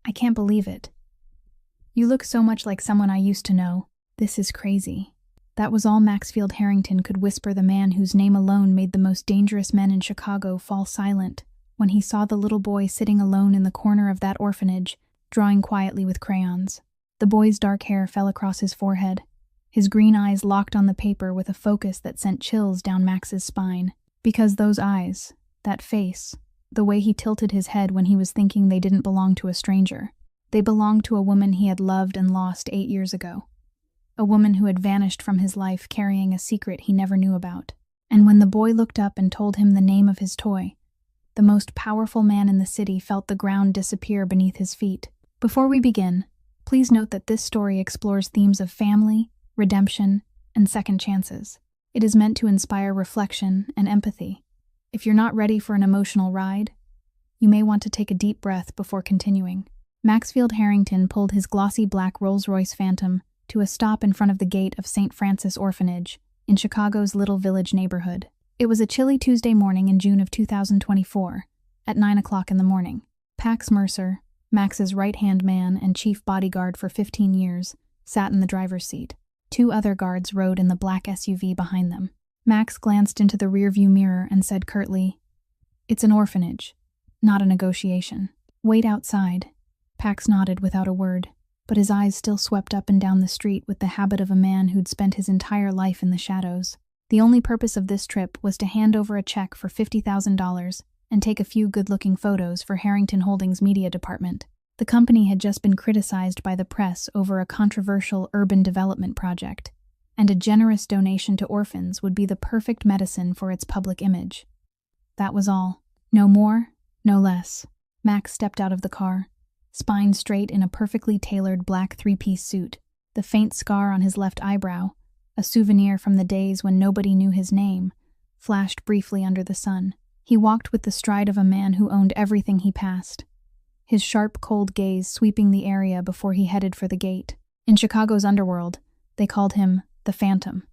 I can't believe it. You look so much like someone I used to know. This is crazy." That was all Maxfield Harrington could whisper, the man whose name alone made the most dangerous men in Chicago fall silent when he saw the little boy sitting alone in the corner of that orphanage, drawing quietly with crayons. The boy's dark hair fell across his forehead, his green eyes locked on the paper with a focus that sent chills down Max's spine. Because those eyes, that face, the way he tilted his head when he was thinking they didn't belong to a stranger. They belonged to a woman he had loved and lost 8 years ago. A woman who had vanished from his life carrying a secret he never knew about. And when the boy looked up and told him the name of his toy, the most powerful man in the city felt the ground disappear beneath his feet. Before we begin, please note that this story explores themes of family, redemption, and second chances. It is meant to inspire reflection and empathy. If you're not ready for an emotional ride, you may want to take a deep breath before continuing. Maxfield Harrington pulled his glossy black Rolls-Royce Phantom to a stop in front of the gate of St. Francis Orphanage in Chicago's Little Village neighborhood. It was a chilly Tuesday morning in June of 2024, at 9 o'clock in the morning. Pax Mercer, Max's right-hand man and chief bodyguard for 15 years, sat in the driver's seat. 2 other guards rode in the black SUV behind them. Max glanced into the rearview mirror and said curtly, "It's an orphanage, not a negotiation. Wait outside." Pax nodded without a word, but his eyes still swept up and down the street with the habit of a man who'd spent his entire life in the shadows. The only purpose of this trip was to hand over a check for $50,000 and take a few good-looking photos for Harrington Holdings' media department. The company had just been criticized by the press over a controversial urban development project, and a generous donation to orphans would be the perfect medicine for its public image. That was all. No more, no less. Max stepped out of the car, spine straight in a perfectly tailored black 3-piece suit, the faint scar on his left eyebrow, a souvenir from the days when nobody knew his name, flashed briefly under the sun. He walked with the stride of a man who owned everything he passed, his sharp, cold gaze sweeping the area before he headed for the gate. In Chicago's underworld, they called him the Phantom,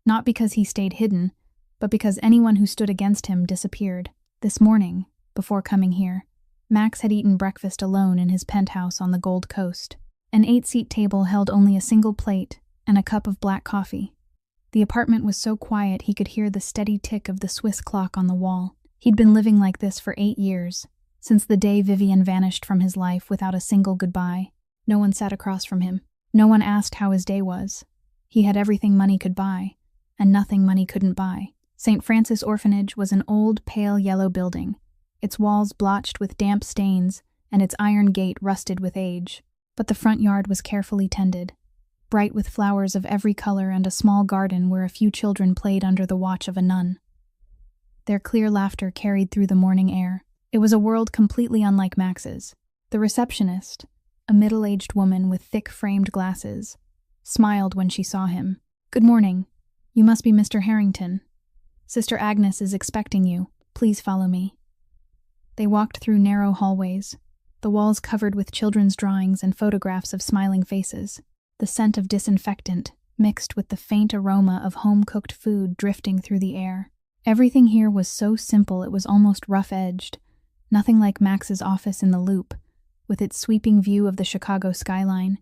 not because he stayed hidden, but because anyone who stood against him disappeared. This morning, before coming here, Max had eaten breakfast alone in his penthouse on the Gold Coast. An 8-seat table held only a single plate and a cup of black coffee. The apartment was so quiet he could hear the steady tick of the Swiss clock on the wall. He'd been living like this for 8 years, since the day Vivian vanished from his life without a single goodbye. No one sat across from him. No one asked how his day was. He had everything money could buy, and nothing money couldn't buy. St. Francis Orphanage was an old, pale yellow building, its walls blotched with damp stains and its iron gate rusted with age. But the front yard was carefully tended, bright with flowers of every color and a small garden where a few children played under the watch of a nun. Their clear laughter carried through the morning air. It was a world completely unlike Max's. The receptionist, a middle-aged woman with thick-framed glasses, smiled when she saw him. "Good morning. You must be Mr. Harrington. Sister Agnes is expecting you. Please follow me." They walked through narrow hallways, the walls covered with children's drawings and photographs of smiling faces. The scent of disinfectant mixed with the faint aroma of home-cooked food drifting through the air. Everything here was so simple it was almost rough-edged, nothing like Max's office in the Loop, with its sweeping view of the Chicago skyline,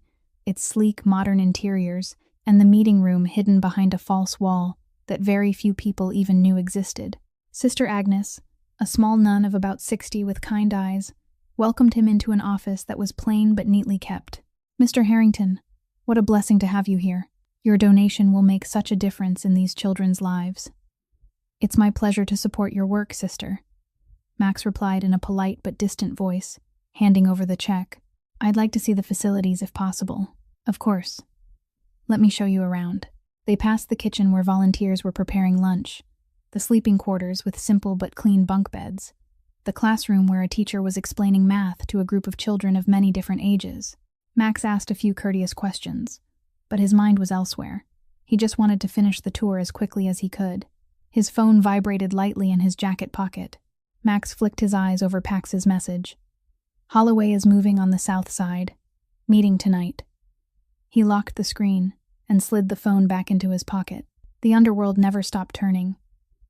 its sleek modern interiors, and the meeting room hidden behind a false wall that very few people even knew existed. Sister Agnes, a small nun of about 60 with kind eyes, welcomed him into an office that was plain but neatly kept. "Mr. Harrington, what a blessing to have you here. Your donation will make such a difference in these children's lives." "It's my pleasure to support your work, sister," Max replied in a polite but distant voice, handing over the check. "I'd like to see the facilities if possible." "Of course. Let me show you around." They passed the kitchen where volunteers were preparing lunch, the sleeping quarters with simple but clean bunk beds, the classroom where a teacher was explaining math to a group of children of many different ages. Max asked a few courteous questions, but his mind was elsewhere. He just wanted to finish the tour as quickly as he could. His phone vibrated lightly in his jacket pocket. Max flicked his eyes over Pax's message. "Holloway is moving on the south side. Meeting tonight." He locked the screen and slid the phone back into his pocket. The underworld never stopped turning,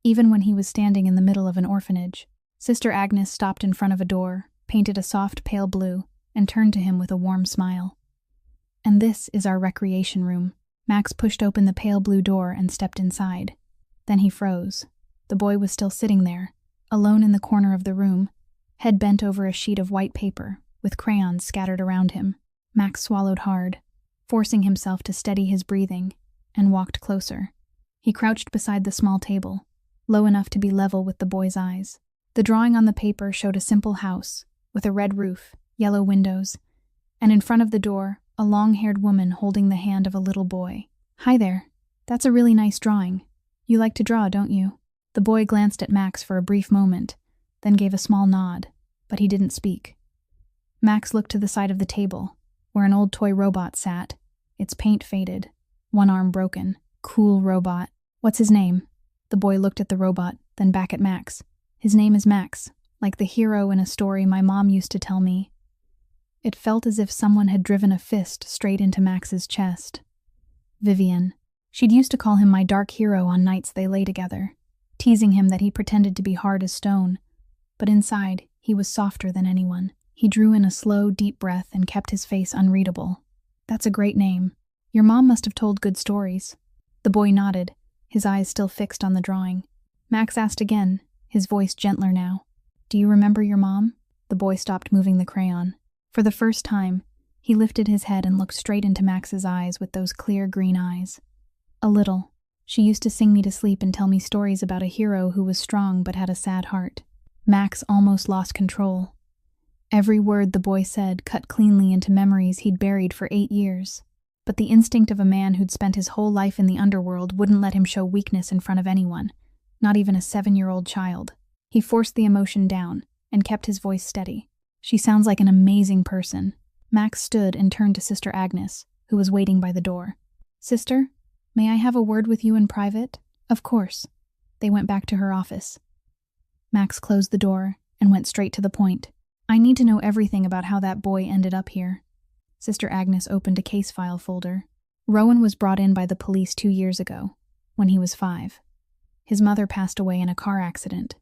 even when he was standing in the middle of an orphanage. Sister Agnes stopped in front of a door, painted a soft pale blue, and turned to him with a warm smile. "And this is our recreation room." Max pushed open the pale blue door and stepped inside. Then he froze. The boy was still sitting there, alone in the corner of the room, head bent over a sheet of white paper, with crayons scattered around him. Max swallowed hard, forcing himself to steady his breathing, and walked closer. He crouched beside the small table, low enough to be level with the boy's eyes. The drawing on the paper showed a simple house, with a red roof, yellow windows, and in front of the door, a long-haired woman holding the hand of a little boy. "Hi there. That's a really nice drawing. You like to draw, don't you?" The boy glanced at Max for a brief moment, then gave a small nod, but he didn't speak. Max looked to the side of the table, where an old toy robot sat, its paint faded, one arm broken. "Cool robot. What's his name?" The boy looked at the robot, then back at Max. "His name is Max, like the hero in a story my mom used to tell me." It felt as if someone had driven a fist straight into Max's chest. Vivian. She'd used to call him my dark hero on nights they lay together, teasing him that he pretended to be hard as stone. But inside, he was softer than anyone. He drew in a slow, deep breath and kept his face unreadable. "That's a great name. Your mom must have told good stories." The boy nodded, his eyes still fixed on the drawing. Max asked again, his voice gentler now. "Do you remember your mom?" The boy stopped moving the crayon. For the first time, he lifted his head and looked straight into Max's eyes with those clear green eyes. "A little. She used to sing me to sleep and tell me stories about a hero who was strong but had a sad heart." Max almost lost control. Every word the boy said cut cleanly into memories he'd buried for 8 years. But the instinct of a man who'd spent his whole life in the underworld wouldn't let him show weakness in front of anyone, not even a 7-year-old child. He forced the emotion down and kept his voice steady. "She sounds like an amazing person." Max stood and turned to Sister Agnes, who was waiting by the door. "Sister, may I have a word with you in private?" "Of course." They went back to her office. Max closed the door and went straight to the point. "I need to know everything about how that boy ended up here." Sister Agnes opened a case file folder. Rowan was brought in by the police 2 years ago, when he was 5. His mother passed away in a car accident.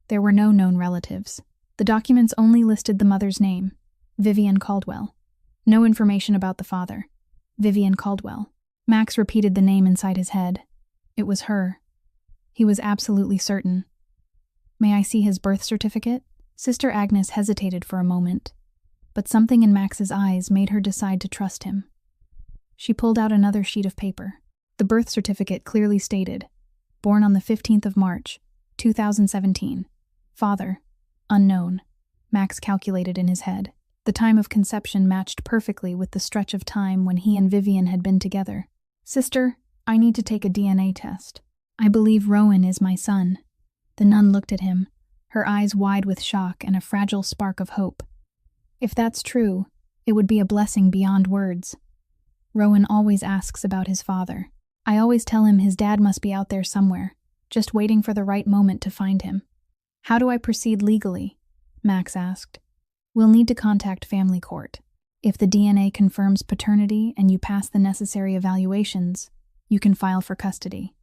There were no known relatives. The documents only listed the mother's name, Vivian Caldwell. No information about the father, Vivian Caldwell. Max repeated the name inside his head. It was her. He was absolutely certain. "May I see his birth certificate?" Sister Agnes hesitated for a moment, but something in Max's eyes made her decide to trust him. She pulled out another sheet of paper. The birth certificate clearly stated, "Born on the 15th of March, 2017. Father, unknown." Max calculated in his head. The time of conception matched perfectly with the stretch of time when he and Vivian had been together. "Sister, I need to take a DNA test. I believe Rowan is my son." The nun looked at him, her eyes wide with shock and a fragile spark of hope. "If that's true, it would be a blessing beyond words. Rowan always asks about his father. I always tell him his dad must be out there somewhere, just waiting for the right moment to find him." "How do I proceed legally?" Max asked. "We'll need to contact family court. If the DNA confirms paternity and you pass the necessary evaluations, you can file for custody."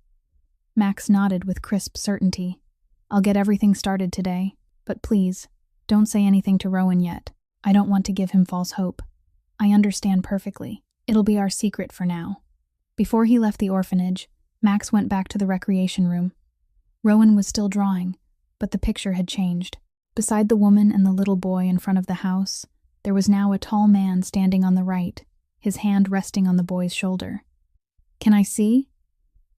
Max nodded with crisp certainty. "I'll get everything started today, but please, don't say anything to Rowan yet. I don't want to give him false hope. I understand perfectly. It'll be our secret for now." Before he left the orphanage, Max went back to the recreation room. Rowan was still drawing, but the picture had changed. Beside the woman and the little boy in front of the house, there was now a tall man standing on the right, his hand resting on the boy's shoulder. "Can I see?"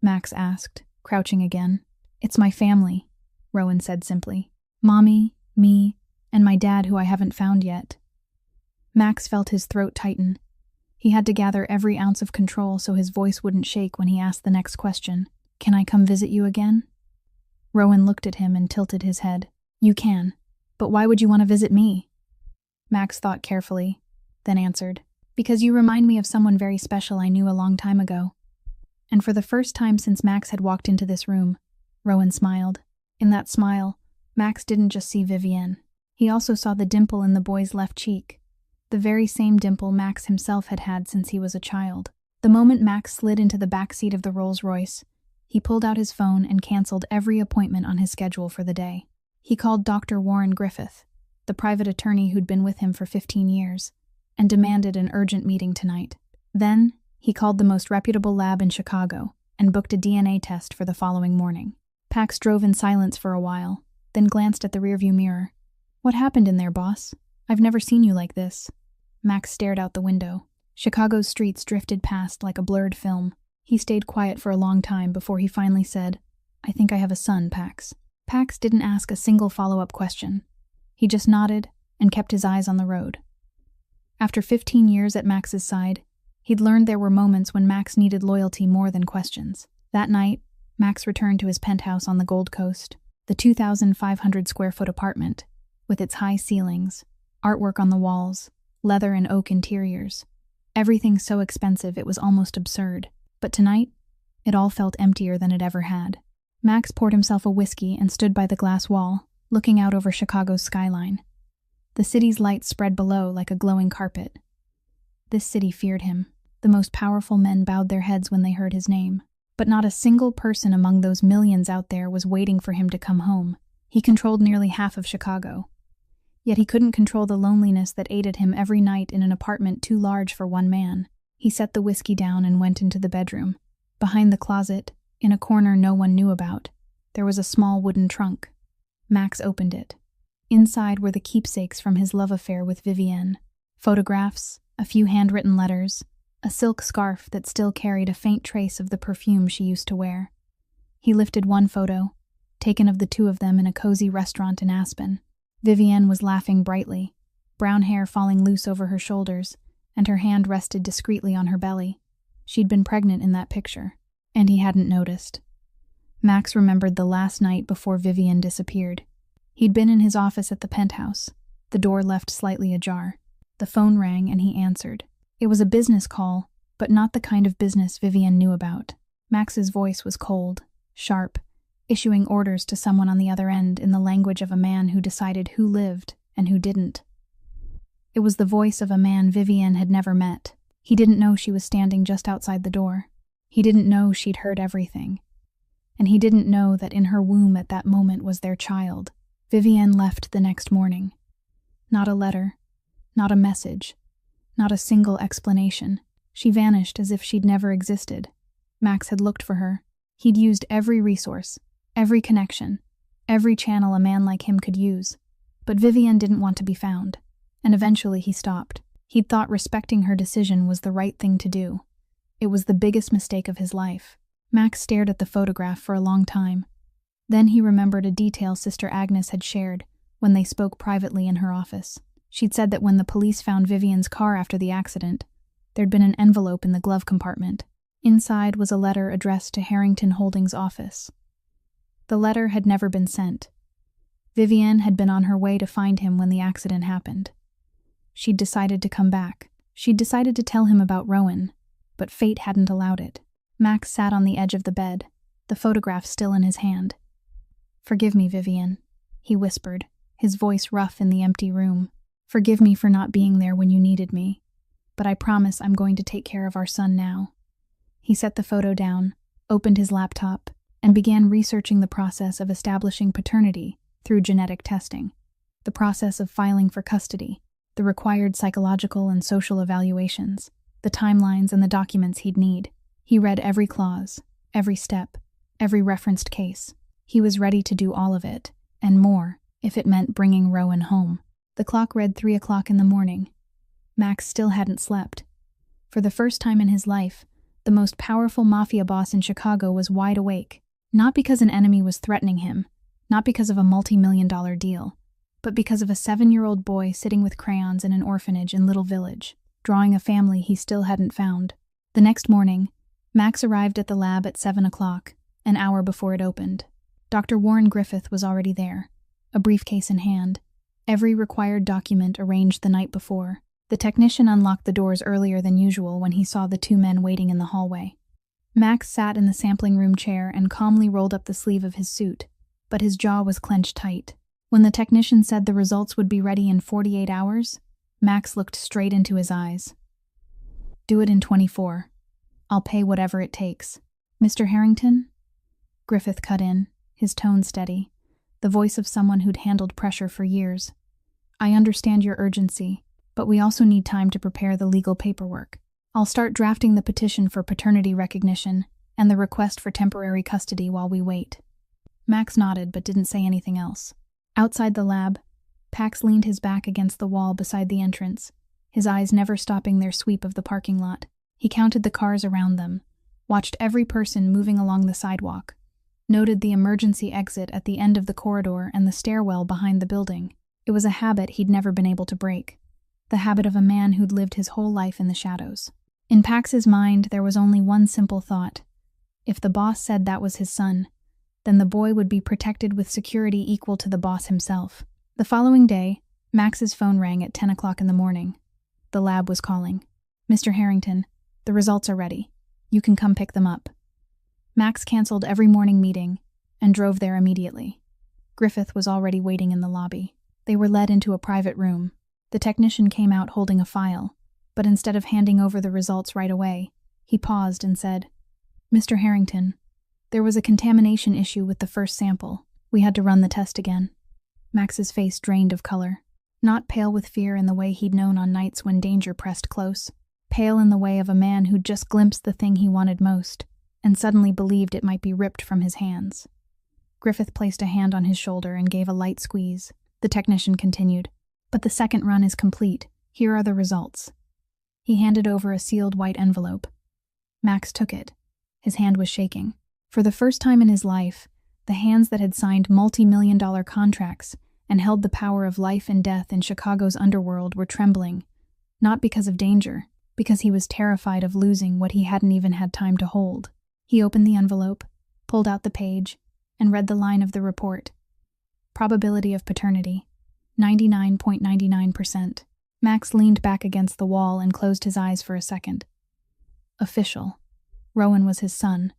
Max asked, crouching again. "It's my family," Rowan said simply. "Mommy, me, and my dad who I haven't found yet." Max felt his throat tighten. He had to gather every ounce of control so his voice wouldn't shake when he asked the next question. "Can I come visit you again?" Rowan looked at him and tilted his head. "You can, but why would you want to visit me?" Max thought carefully, then answered, "Because you remind me of someone very special I knew a long time ago." And for the first time since Max had walked into this room, Rowan smiled. In that smile, Max didn't just see Vivienne. He also saw the dimple in the boy's left cheek, the very same dimple Max himself had had since he was a child. The moment Max slid into the back seat of the Rolls-Royce, he pulled out his phone and canceled every appointment on his schedule for the day. He called Dr. Warren Griffith, the private attorney who'd been with him for 15 years, and demanded an urgent meeting tonight. Then, he called the most reputable lab in Chicago and booked a DNA test for the following morning. Pax drove in silence for a while, then glanced at the rearview mirror. "What happened in there, boss? I've never seen you like this." Max stared out the window. Chicago's streets drifted past like a blurred film. He stayed quiet for a long time before he finally said, "I think I have a son, Pax." Pax didn't ask a single follow-up question. He just nodded and kept his eyes on the road. After 15 years at Max's side, he'd learned there were moments when Max needed loyalty more than questions. That night, Max returned to his penthouse on the Gold Coast, the 2,500-square-foot apartment, with its high ceilings, artwork on the walls, leather and oak interiors. Everything so expensive it was almost absurd. But tonight, it all felt emptier than it ever had. Max poured himself a whiskey and stood by the glass wall, looking out over Chicago's skyline. The city's lights spread below like a glowing carpet. This city feared him. The most powerful men bowed their heads when they heard his name. But not a single person among those millions out there was waiting for him to come home. He controlled nearly half of Chicago. Yet he couldn't control the loneliness that ate at him every night in an apartment too large for one man. He set the whiskey down and went into the bedroom. Behind the closet, in a corner no one knew about, there was a small wooden trunk. Max opened it. Inside were the keepsakes from his love affair with Vivienne. Photographs, a few handwritten letters, a silk scarf that still carried a faint trace of the perfume she used to wear. He lifted one photo, taken of the two of them in a cozy restaurant in Aspen. Vivienne was laughing brightly, brown hair falling loose over her shoulders, and her hand rested discreetly on her belly. She'd been pregnant in that picture, and he hadn't noticed. Max remembered the last night before Vivienne disappeared. He'd been in his office at the penthouse, the door left slightly ajar. The phone rang and he answered. It was a business call, but not the kind of business Vivienne knew about. Max's voice was cold, sharp, issuing orders to someone on the other end in the language of a man who decided who lived and who didn't. It was the voice of a man Vivienne had never met. He didn't know she was standing just outside the door. He didn't know she'd heard everything. And he didn't know that in her womb at that moment was their child. Vivienne left the next morning. Not a letter, not a message, not a single explanation. She vanished as if she'd never existed. Max had looked for her. He'd used every resource, every connection, every channel a man like him could use. But Vivienne didn't want to be found, and eventually he stopped. He'd thought respecting her decision was the right thing to do. It was the biggest mistake of his life. Max stared at the photograph for a long time. Then he remembered a detail Sister Agnes had shared when they spoke privately in her office. She'd said that when the police found Vivienne's car after the accident, there'd been an envelope in the glove compartment. Inside was a letter addressed to Harrington Holdings' office. The letter had never been sent. Vivienne had been on her way to find him when the accident happened. She'd decided to come back. She'd decided to tell him about Rowan, but fate hadn't allowed it. Max sat on the edge of the bed, the photograph still in his hand. "Forgive me, Vivienne," he whispered, his voice rough in the empty room. "Forgive me for not being there when you needed me, but I promise I'm going to take care of our son now." He set the photo down, opened his laptop, and began researching the process of establishing paternity through genetic testing, the process of filing for custody, the required psychological and social evaluations, the timelines and the documents he'd need. He read every clause, every step, every referenced case. He was ready to do all of it, and more, if it meant bringing Rowan home. The clock read 3 o'clock in the morning. Max still hadn't slept. For the first time in his life, the most powerful mafia boss in Chicago was wide awake, not because an enemy was threatening him, not because of a multi-million-dollar deal, but because of a 7-year-old boy sitting with crayons in an orphanage in Little Village, drawing a family he still hadn't found. The next morning, Max arrived at the lab at 7 o'clock, an hour before it opened. Dr. Warren Griffith was already there, a briefcase in hand, every required document arranged the night before. The technician unlocked the doors earlier than usual when he saw the two men waiting in the hallway. Max sat in the sampling room chair and calmly rolled up the sleeve of his suit, but his jaw was clenched tight. When the technician said the results would be ready in 48 hours, Max looked straight into his eyes. "Do it in 24. I'll pay whatever it takes." "Mr. Harrington?" Griffith cut in, his tone steady, the voice of someone who'd handled pressure for years. I understand your urgency, but we also need time to prepare the legal paperwork. I'll start drafting the petition for paternity recognition and the request for temporary custody while we wait." Max nodded but didn't say anything else. Outside the lab, Pax leaned his back against the wall beside the entrance, his eyes never stopping their sweep of the parking lot. He counted the cars around them, watched every person moving along the sidewalk, noted the emergency exit at the end of the corridor and the stairwell behind the building. It was a habit he'd never been able to break, the habit of a man who'd lived his whole life in the shadows. In Pax's mind, there was only one simple thought. If the boss said that was his son, then the boy would be protected with security equal to the boss himself. The following day, Max's phone rang at 10 o'clock in the morning. The lab was calling. "Mr. Harrington, the results are ready. You can come pick them up." Max canceled every morning meeting and drove there immediately. Griffith was already waiting in the lobby. They were led into a private room. The technician came out holding a file, but instead of handing over the results right away, he paused and said, "Mr. Harrington, there was a contamination issue with the first sample. We had to run the test again." Max's face drained of color, not pale with fear in the way he'd known on nights when danger pressed close, pale in the way of a man who'd just glimpsed the thing he wanted most, and suddenly believed it might be ripped from his hands. Griffith placed a hand on his shoulder and gave a light squeeze. The technician continued, "But the second run is complete. Here are the results." He handed over a sealed white envelope. Max took it. His hand was shaking. For the first time in his life, the hands that had signed multi-million-dollar contracts and held the power of life and death in Chicago's underworld were trembling, not because of danger, because he was terrified of losing what he hadn't even had time to hold. He opened the envelope, pulled out the page, and read the line of the report. Probability of paternity, 99.99%. Max leaned back against the wall and closed his eyes for a second. Official. Rowan was his son.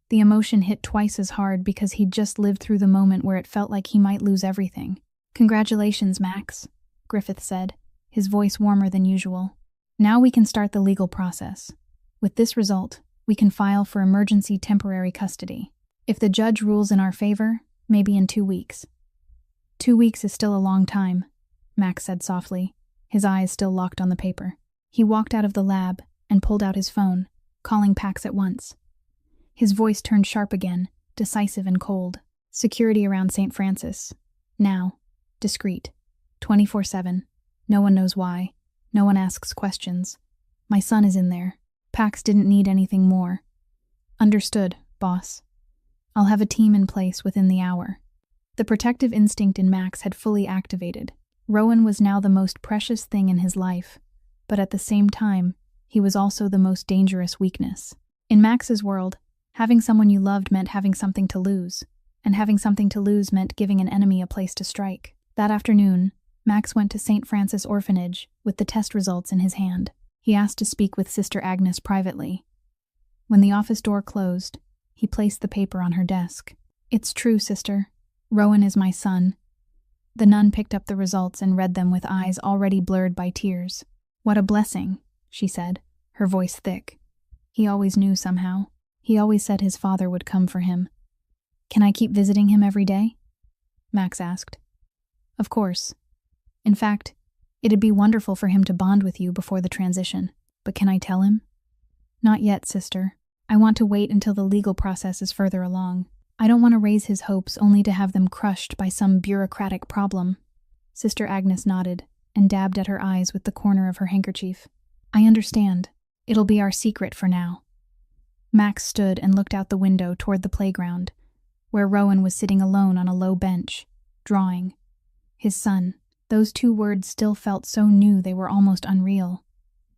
The emotion hit twice as hard because he'd just lived through the moment where it felt like he might lose everything. "Congratulations, Max," Griffith said, his voice warmer than usual. "Now we can start the legal process. With this result, we can file for emergency temporary custody. If the judge rules in our favor, maybe in 2 weeks." 2 weeks is still a long time," Max said softly, his eyes still locked on the paper. He walked out of the lab and pulled out his phone, calling Pax at once. His voice turned sharp again, decisive and cold. "Security around St. Francis. Now. Discreet. 24/7. No one knows why. No one asks questions. My son is in there." Pax didn't need anything more. "Understood, boss. I'll have a team in place within the hour." The protective instinct in Max had fully activated. Rowan was now the most precious thing in his life, but at the same time, he was also the most dangerous weakness. In Max's world, having someone you loved meant having something to lose, and having something to lose meant giving an enemy a place to strike. That afternoon, Max went to St. Francis Orphanage with the test results in his hand. He asked to speak with Sister Agnes privately. When the office door closed, he placed the paper on her desk. "It's true, sister. Rowan is my son." The nun picked up the results and read them with eyes already blurred by tears. "What a blessing," she said, her voice thick. "He always knew somehow. He always said his father would come for him." "Can I keep visiting him every day?" Max asked. "Of course. In fact, it'd be wonderful for him to bond with you before the transition. But can I tell him?" "Not yet, sister. I want to wait until the legal process is further along. I don't want to raise his hopes only to have them crushed by some bureaucratic problem." Sister Agnes nodded and dabbed at her eyes with the corner of her handkerchief. "I understand. It'll be our secret for now." Max stood and looked out the window toward the playground, where Rowan was sitting alone on a low bench, drawing. His son. Those 2 words still felt so new they were almost unreal,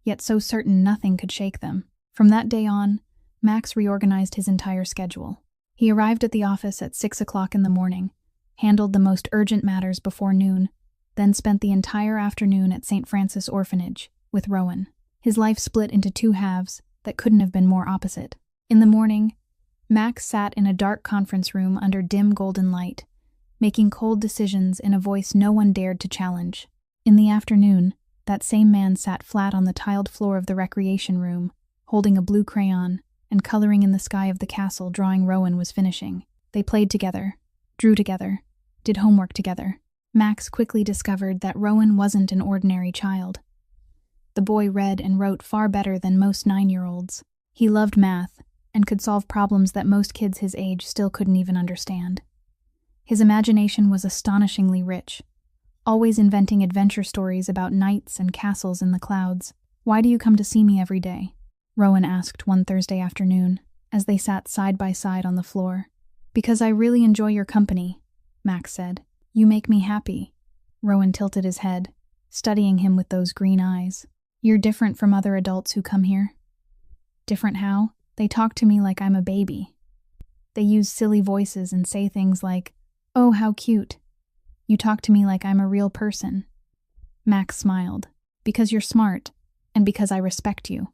yet so certain nothing could shake them. From that day on, Max reorganized his entire schedule. He arrived at the office at 6 o'clock in the morning, handled the most urgent matters before noon, then spent the entire afternoon at St. Francis Orphanage with Rowan. His life split into 2 halves that couldn't have been more opposite. In the morning, Max sat in a dark conference room under dim golden light, making cold decisions in a voice no one dared to challenge. In the afternoon, that same man sat flat on the tiled floor of the recreation room, holding a blue crayon and coloring in the sky of the castle drawing Rowan was finishing. They played together, drew together, did homework together. Max quickly discovered that Rowan wasn't an ordinary child. The boy read and wrote far better than most 9-year-olds. He loved math and could solve problems that most kids his age still couldn't even understand. His imagination was astonishingly rich, always inventing adventure stories about knights and castles in the clouds. "Why do you come to see me every day?" Rowan asked one Thursday afternoon, as they sat side by side on the floor. "Because I really enjoy your company," Max said. "You make me happy." Rowan tilted his head, studying him with those green eyes. "You're different from other adults who come here." "Different how?" "They talk to me like I'm a baby. They use silly voices and say things like, 'Oh, how cute.' You talk to me like I'm a real person." Max smiled. "Because you're smart, and because I respect you."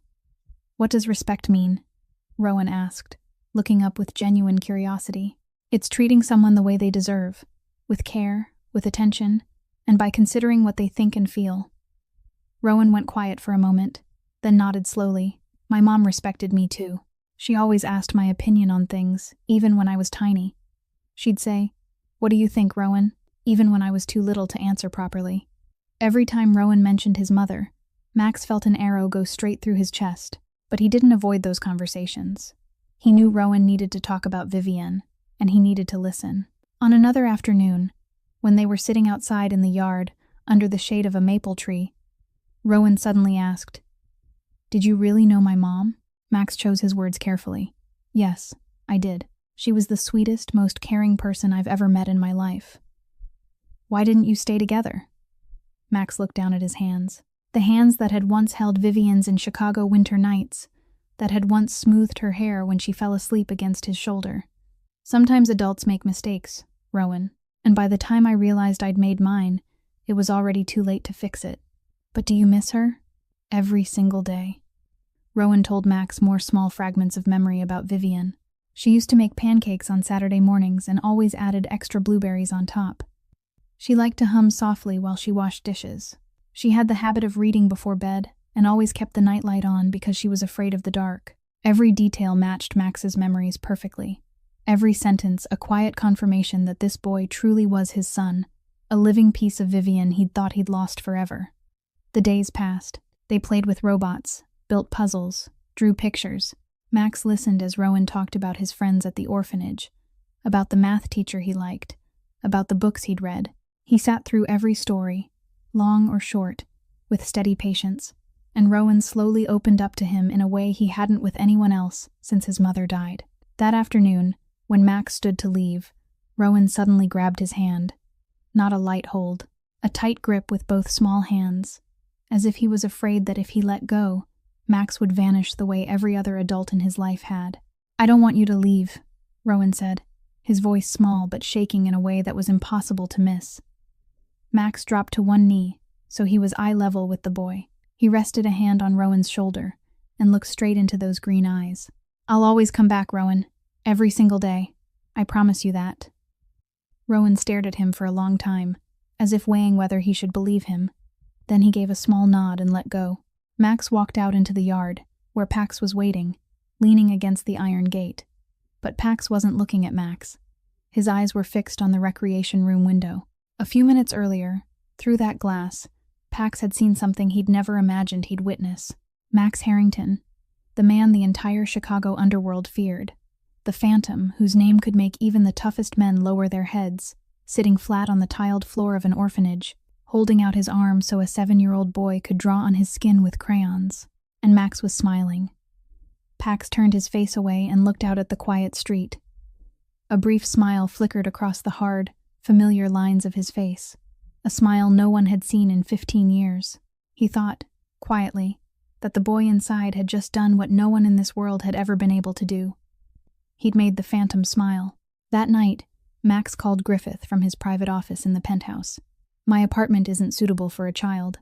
"What does respect mean?" Rowan asked, looking up with genuine curiosity. "It's treating someone the way they deserve, with care, with attention, and by considering what they think and feel." Rowan went quiet for a moment, then nodded slowly. "My mom respected me too. She always asked my opinion on things, even when I was tiny. She'd say, 'What do you think, Rowan?' even when I was too little to answer properly." Every time Rowan mentioned his mother, Max felt an arrow go straight through his chest, but he didn't avoid those conversations. He knew Rowan needed to talk about Vivienne, and he needed to listen. On another afternoon, when they were sitting outside in the yard, under the shade of a maple tree, Rowan suddenly asked, "Did you really know my mom?" Max chose his words carefully. "Yes, I did. She was the sweetest, most caring person I've ever met in my life." "Why didn't you stay together?" Max looked down at his hands. The hands that had once held Vivienne's in Chicago winter nights, that had once smoothed her hair when she fell asleep against his shoulder. "Sometimes adults make mistakes, Rowan, and by the time I realized I'd made mine, it was already too late to fix it. But do you miss her?" "Every single day." Rowan told Max more small fragments of memory about Vivienne. She used to make pancakes on Saturday mornings and always added extra blueberries on top. She liked to hum softly while she washed dishes. She had the habit of reading before bed and always kept the nightlight on because she was afraid of the dark. Every detail matched Max's memories perfectly. Every sentence a quiet confirmation that this boy truly was his son, a living piece of Vivienne he'd thought he'd lost forever. The days passed. They played with robots, built puzzles, drew pictures. Max listened as Rowan talked about his friends at the orphanage, about the math teacher he liked, about the books he'd read. He sat through every story, long or short, with steady patience, and Rowan slowly opened up to him in a way he hadn't with anyone else since his mother died. That afternoon, when Max stood to leave, Rowan suddenly grabbed his hand. Not a light hold, a tight grip with both small hands, as if he was afraid that if he let go, Max would vanish the way every other adult in his life had. "I don't want you to leave," Rowan said, his voice small but shaking in a way that was impossible to miss. Max dropped to one knee, so he was eye level with the boy. He rested a hand on Rowan's shoulder and looked straight into those green eyes. "I'll always come back, Rowan. Every single day. I promise you that." Rowan stared at him for a long time, as if weighing whether he should believe him. Then he gave a small nod and let go. Max walked out into the yard, where Pax was waiting, leaning against the iron gate. But Pax wasn't looking at Max. His eyes were fixed on the recreation room window. A few minutes earlier, through that glass, Pax had seen something he'd never imagined he'd witness. Max Harrington, the man the entire Chicago underworld feared, the phantom whose name could make even the toughest men lower their heads, sitting flat on the tiled floor of an orphanage, holding out his arm so a 7-year-old boy could draw on his skin with crayons. And Max was smiling. Pax turned his face away and looked out at the quiet street. A brief smile flickered across the hard, familiar lines of his face, a smile no one had seen in 15 years. He thought, quietly, that the boy inside had just done what no one in this world had ever been able to do. He'd made the phantom smile. That night, Max called Griffith from his private office in the penthouse. "My apartment isn't suitable for a child.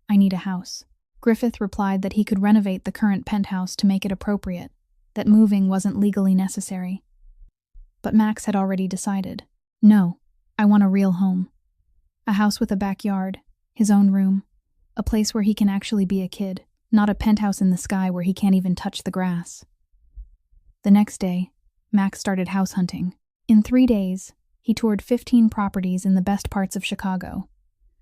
I need a house." Griffith replied that he could renovate the current penthouse to make it appropriate, that moving wasn't legally necessary. But Max had already decided. "No, I want a real home. A house with a backyard, his own room, a place where he can actually be a kid, not a penthouse in the sky where he can't even touch the grass." The next day, Max started house hunting. In 3 days, He toured 15 properties in the best parts of Chicago.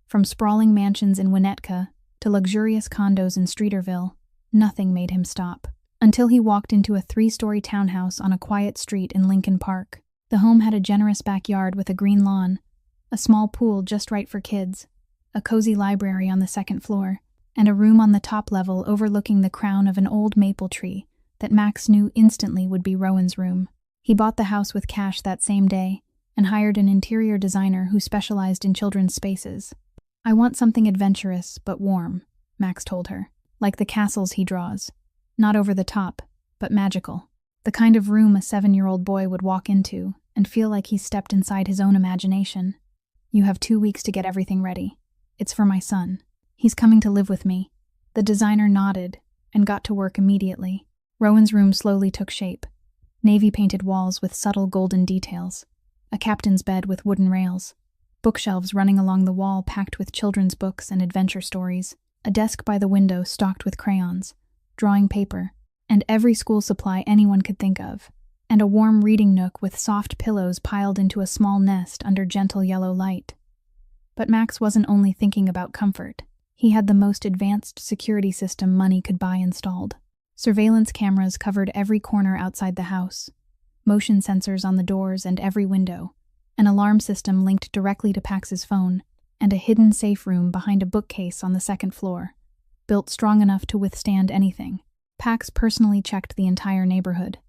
From sprawling mansions in Winnetka to luxurious condos in Streeterville, nothing made him stop. Until he walked into a 3-story townhouse on a quiet street in Lincoln Park. The home had a generous backyard with a green lawn, a small pool just right for kids, a cozy library on the second floor, and a room on the top level overlooking the crown of an old maple tree that Max knew instantly would be Rowan's room. He bought the house with cash that same day and hired an interior designer who specialized in children's spaces. "I want something adventurous but warm," Max told her, "like the castles he draws. Not over the top, but magical. The kind of room a 7-year-old boy would walk into and feel like he stepped inside his own imagination. You have 2 weeks to get everything ready. It's for my son. He's coming to live with me." The designer nodded and got to work immediately. Rowan's room slowly took shape. Navy-painted walls with subtle golden details. A captain's bed with wooden rails. Bookshelves running along the wall packed with children's books and adventure stories. A desk by the window stocked with crayons, drawing paper, and every school supply anyone could think of. And a warm reading nook with soft pillows piled into a small nest under gentle yellow light. But Max wasn't only thinking about comfort. He had the most advanced security system money could buy installed. Surveillance cameras covered every corner outside the house, motion sensors on the doors and every window, an alarm system linked directly to Pax's phone, and a hidden safe room behind a bookcase on the second floor, built strong enough to withstand anything. Pax personally checked the entire neighborhood.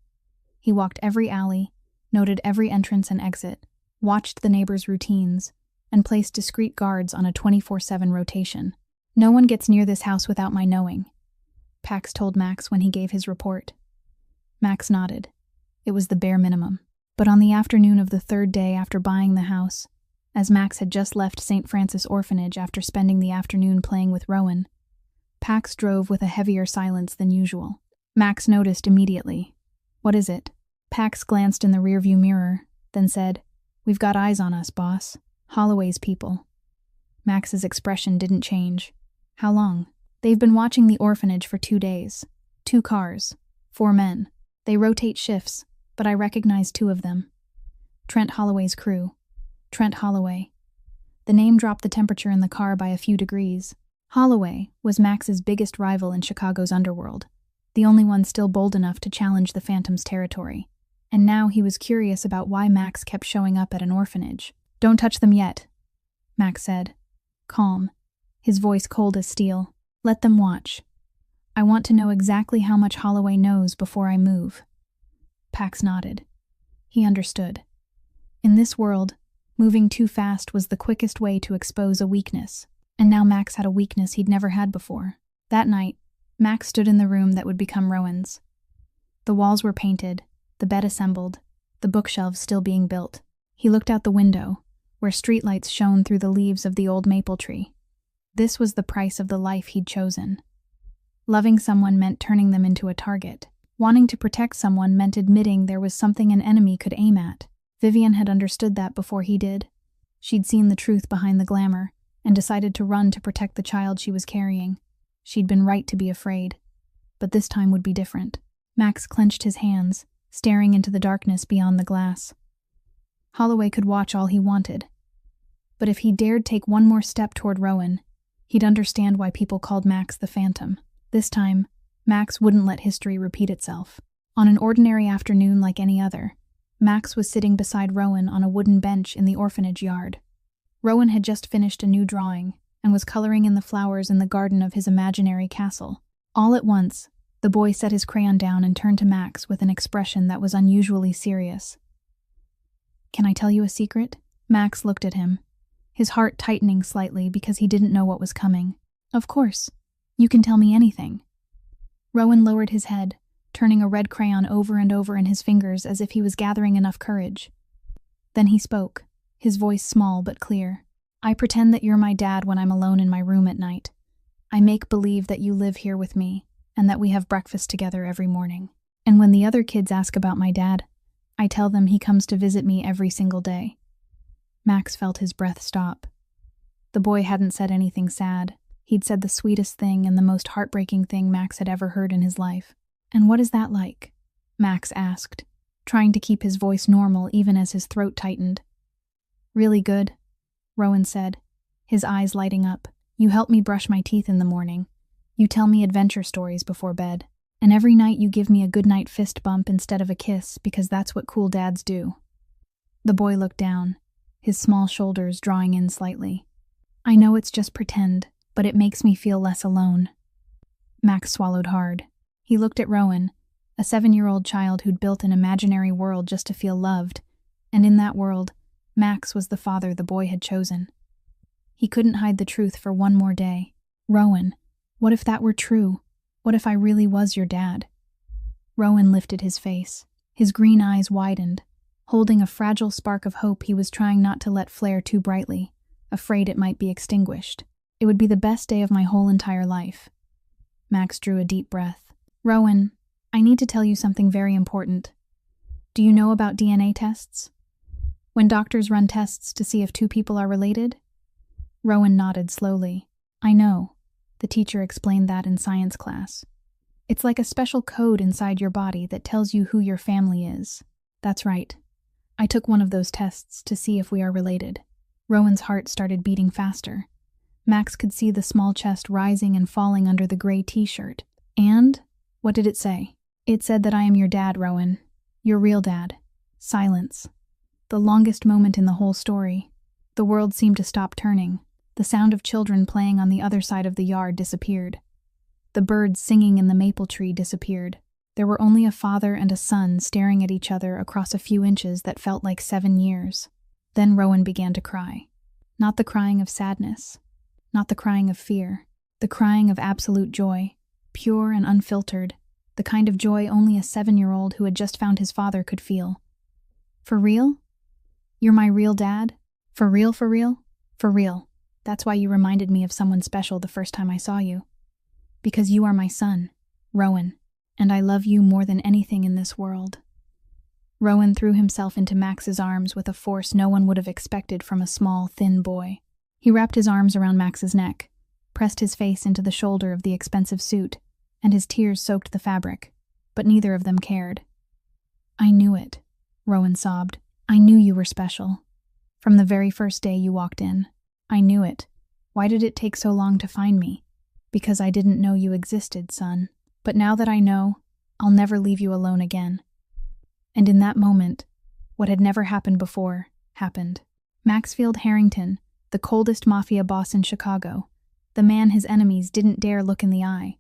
He walked every alley, noted every entrance and exit, watched the neighbors' routines, and placed discreet guards on a 24/7 rotation. "No one gets near this house without my knowing," Pax told Max when he gave his report. Max nodded. It was the bare minimum. But on the afternoon of the 3rd day after buying the house, as Max had just left St. Francis Orphanage after spending the afternoon playing with Rowan, Pax drove with a heavier silence than usual. Max noticed immediately. "What is it?" Pax glanced in the rearview mirror, then said, "We've got eyes on us, boss. Holloway's people." Max's expression didn't change. "How long?" "They've been watching the orphanage for 2 days. 2 cars. 4 men. They rotate shifts, but I recognize 2 of them. Trent Holloway's crew. Trent Holloway." The name dropped the temperature in the car by a few degrees. Holloway was Max's biggest rival in Chicago's underworld, the only one still bold enough to challenge the Phantom's territory. And now he was curious about why Max kept showing up at an orphanage. "Don't touch them yet," Max said, calm, his voice cold as steel. "Let them watch. I want to know exactly how much Holloway knows before I move." Pax nodded. He understood. In this world, moving too fast was the quickest way to expose a weakness, and now Max had a weakness he'd never had before. That night, Max stood in the room that would become Rowan's. The walls were painted, the bed assembled, the bookshelves still being built. He looked out the window, where streetlights shone through the leaves of the old maple tree. This was the price of the life he'd chosen. Loving someone meant turning them into a target. Wanting to protect someone meant admitting there was something an enemy could aim at. Vivian had understood that before he did. She'd seen the truth behind the glamour and decided to run to protect the child she was carrying. She'd been right to be afraid. But this time would be different. Max clenched his hands, staring into the darkness beyond the glass. Holloway could watch all he wanted. But if he dared take one more step toward Rowan, he'd understand why people called Max the Phantom. This time, Max wouldn't let history repeat itself. On an ordinary afternoon like any other, Max was sitting beside Rowan on a wooden bench in the orphanage yard. Rowan had just finished a new drawing and was coloring in the flowers in the garden of his imaginary castle. All at once, the boy set his crayon down and turned to Max with an expression that was unusually serious. "Can I tell you a secret?" Max looked at him, his heart tightening slightly because he didn't know what was coming. "Of course. You can tell me anything." Rowan lowered his head, turning a red crayon over and over in his fingers as if he was gathering enough courage. Then he spoke, his voice small but clear. "I pretend that you're my dad when I'm alone in my room at night. I make believe that you live here with me and that we have breakfast together every morning. And when the other kids ask about my dad, I tell them he comes to visit me every single day." Max felt his breath stop. The boy hadn't said anything sad. He'd said the sweetest thing and the most heartbreaking thing Max had ever heard in his life. "And what is that like?" Max asked, trying to keep his voice normal even as his throat tightened. Really good, Rowan said, his eyes lighting up. You help me brush my teeth in the morning. You tell me adventure stories before bed. And every night you give me a goodnight fist bump instead of a kiss because that's what cool dads do. The boy looked down, his small shoulders drawing in slightly. I know it's just pretend, but it makes me feel less alone. Max swallowed hard. He looked at Rowan, a 7-year-old child who'd built an imaginary world just to feel loved, and in that world, Max was the father the boy had chosen. He couldn't hide the truth for one more day. Rowan, what if that were true? What if I really was your dad? Rowan lifted his face. His green eyes widened, holding a fragile spark of hope he was trying not to let flare too brightly, afraid it might be extinguished. It would be the best day of my whole entire life. Max drew a deep breath. Rowan, I need to tell you something very important. Do you know about DNA tests? When doctors run tests to see if two people are related? Rowan nodded slowly. I know. The teacher explained that in science class. It's like a special code inside your body that tells you who your family is. That's right. I took one of those tests to see if we are related. Rowan's heart started beating faster. Max could see the small chest rising and falling under the gray t-shirt. And? What did it say? It said that I am your dad, Rowan. Your real dad. Silence. The longest moment in the whole story. The world seemed to stop turning. The sound of children playing on the other side of the yard disappeared. The birds singing in the maple tree disappeared. There were only a father and a son staring at each other across a few inches that felt like 7 years. Then Rowan began to cry. Not the crying of sadness. Not the crying of fear. The crying of absolute joy. Pure and unfiltered. The kind of joy only a 7-year-old who had just found his father could feel. For real? You're my real dad? For real, for real? For real. That's why you reminded me of someone special the first time I saw you. Because you are my son, Rowan, and I love you more than anything in this world. Rowan threw himself into Max's arms with a force no one would have expected from a small, thin boy. He wrapped his arms around Max's neck, pressed his face into the shoulder of the expensive suit, and his tears soaked the fabric, but neither of them cared. I knew it, Rowan sobbed. I knew you were special. From the very first day you walked in. I knew it. Why did it take so long to find me? Because I didn't know you existed, son. But now that I know, I'll never leave you alone again. And in that moment, what had never happened before, happened. Maxfield Harrington, the coldest mafia boss in Chicago, the man his enemies didn't dare look in the eye,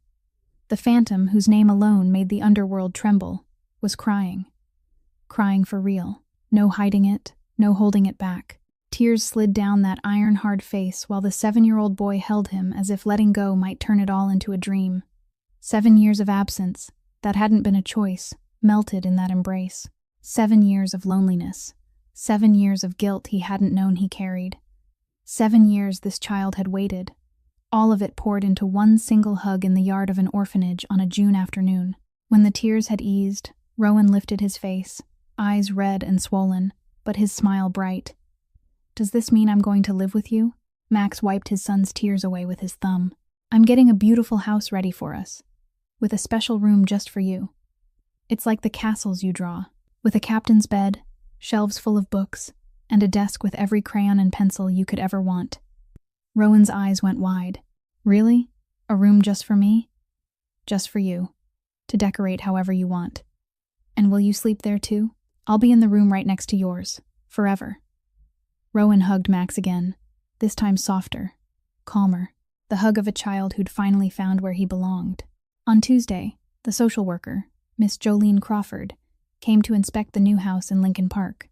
the phantom whose name alone made the underworld tremble, was crying. Crying for real. No hiding it, no holding it back. Tears slid down that iron-hard face while the 7-year-old boy held him as if letting go might turn it all into a dream. 7 years of absence, that hadn't been a choice, melted in that embrace. 7 years of loneliness. 7 years of guilt he hadn't known he carried. 7 years this child had waited. All of it poured into one single hug in the yard of an orphanage on a June afternoon. When the tears had eased, Rowan lifted his face, eyes red and swollen, but his smile bright. Does this mean I'm going to live with you? Max wiped his son's tears away with his thumb. I'm getting a beautiful house ready for us, with a special room just for you. It's like the castles you draw, with a captain's bed, shelves full of books, and a desk with every crayon and pencil you could ever want. Rowan's eyes went wide. Really? A room just for me? Just for you. To decorate however you want. And will you sleep there too? I'll be in the room right next to yours. Forever. Rowan hugged Max again, this time softer, calmer, the hug of a child who'd finally found where he belonged. On Tuesday, the social worker, Miss Jolene Crawford, came to inspect the new house in Lincoln Park.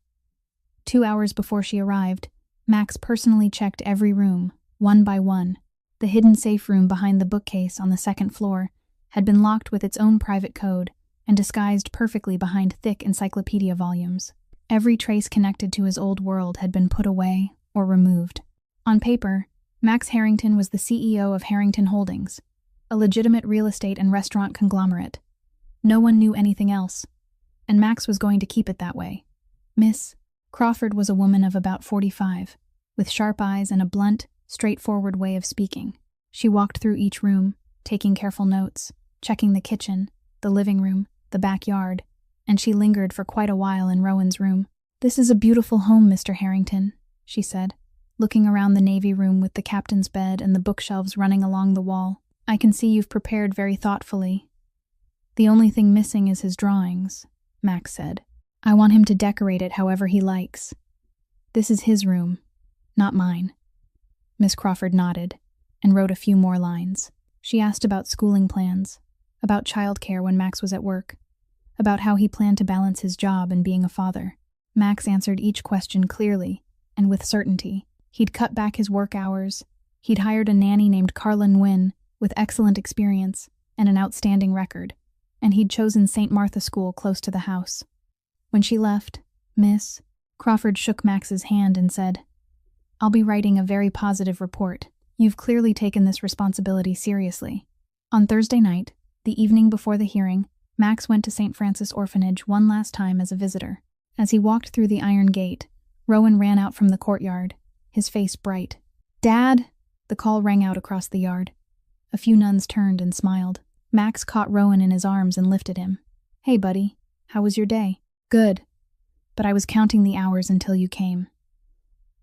2 hours before she arrived, Max personally checked every room, one by one. The hidden safe room behind the bookcase on the 2nd floor had been locked with its own private code and disguised perfectly behind thick encyclopedia volumes. Every trace connected to his old world had been put away or removed. On paper, Max Harrington was the CEO of Harrington Holdings, a legitimate real estate and restaurant conglomerate. No one knew anything else, and Max was going to keep it that way. Miss Crawford was a woman of about 45, with sharp eyes and a blunt, straightforward way of speaking. She walked through each room, taking careful notes, checking the kitchen, the living room, the backyard, and she lingered for quite a while in Rowan's room. This is a beautiful home, Mr. Harrington, she said, looking around the Navy room with the captain's bed and the bookshelves running along the wall. I can see you've prepared very thoughtfully. The only thing missing is his drawings, Max said. I want him to decorate it however he likes. This is his room, not mine. Miss Crawford nodded and wrote a few more lines. She asked about schooling plans, about childcare when Max was at work, about how he planned to balance his job and being a father. Max answered each question clearly and with certainty. He'd cut back his work hours. He'd hired a nanny named Carla Nguyen with excellent experience and an outstanding record, and he'd chosen St. Martha School close to the house. When she left, Miss Crawford shook Max's hand and said, I'll be writing a very positive report. You've clearly taken this responsibility seriously. On Thursday night, the evening before the hearing, Max went to St. Francis Orphanage one last time as a visitor. As he walked through the iron gate, Rowan ran out from the courtyard, his face bright. Dad! The call rang out across the yard. A few nuns turned and smiled. Max caught Rowan in his arms and lifted him. Hey, buddy. How was your day? Good. But I was counting the hours until you came.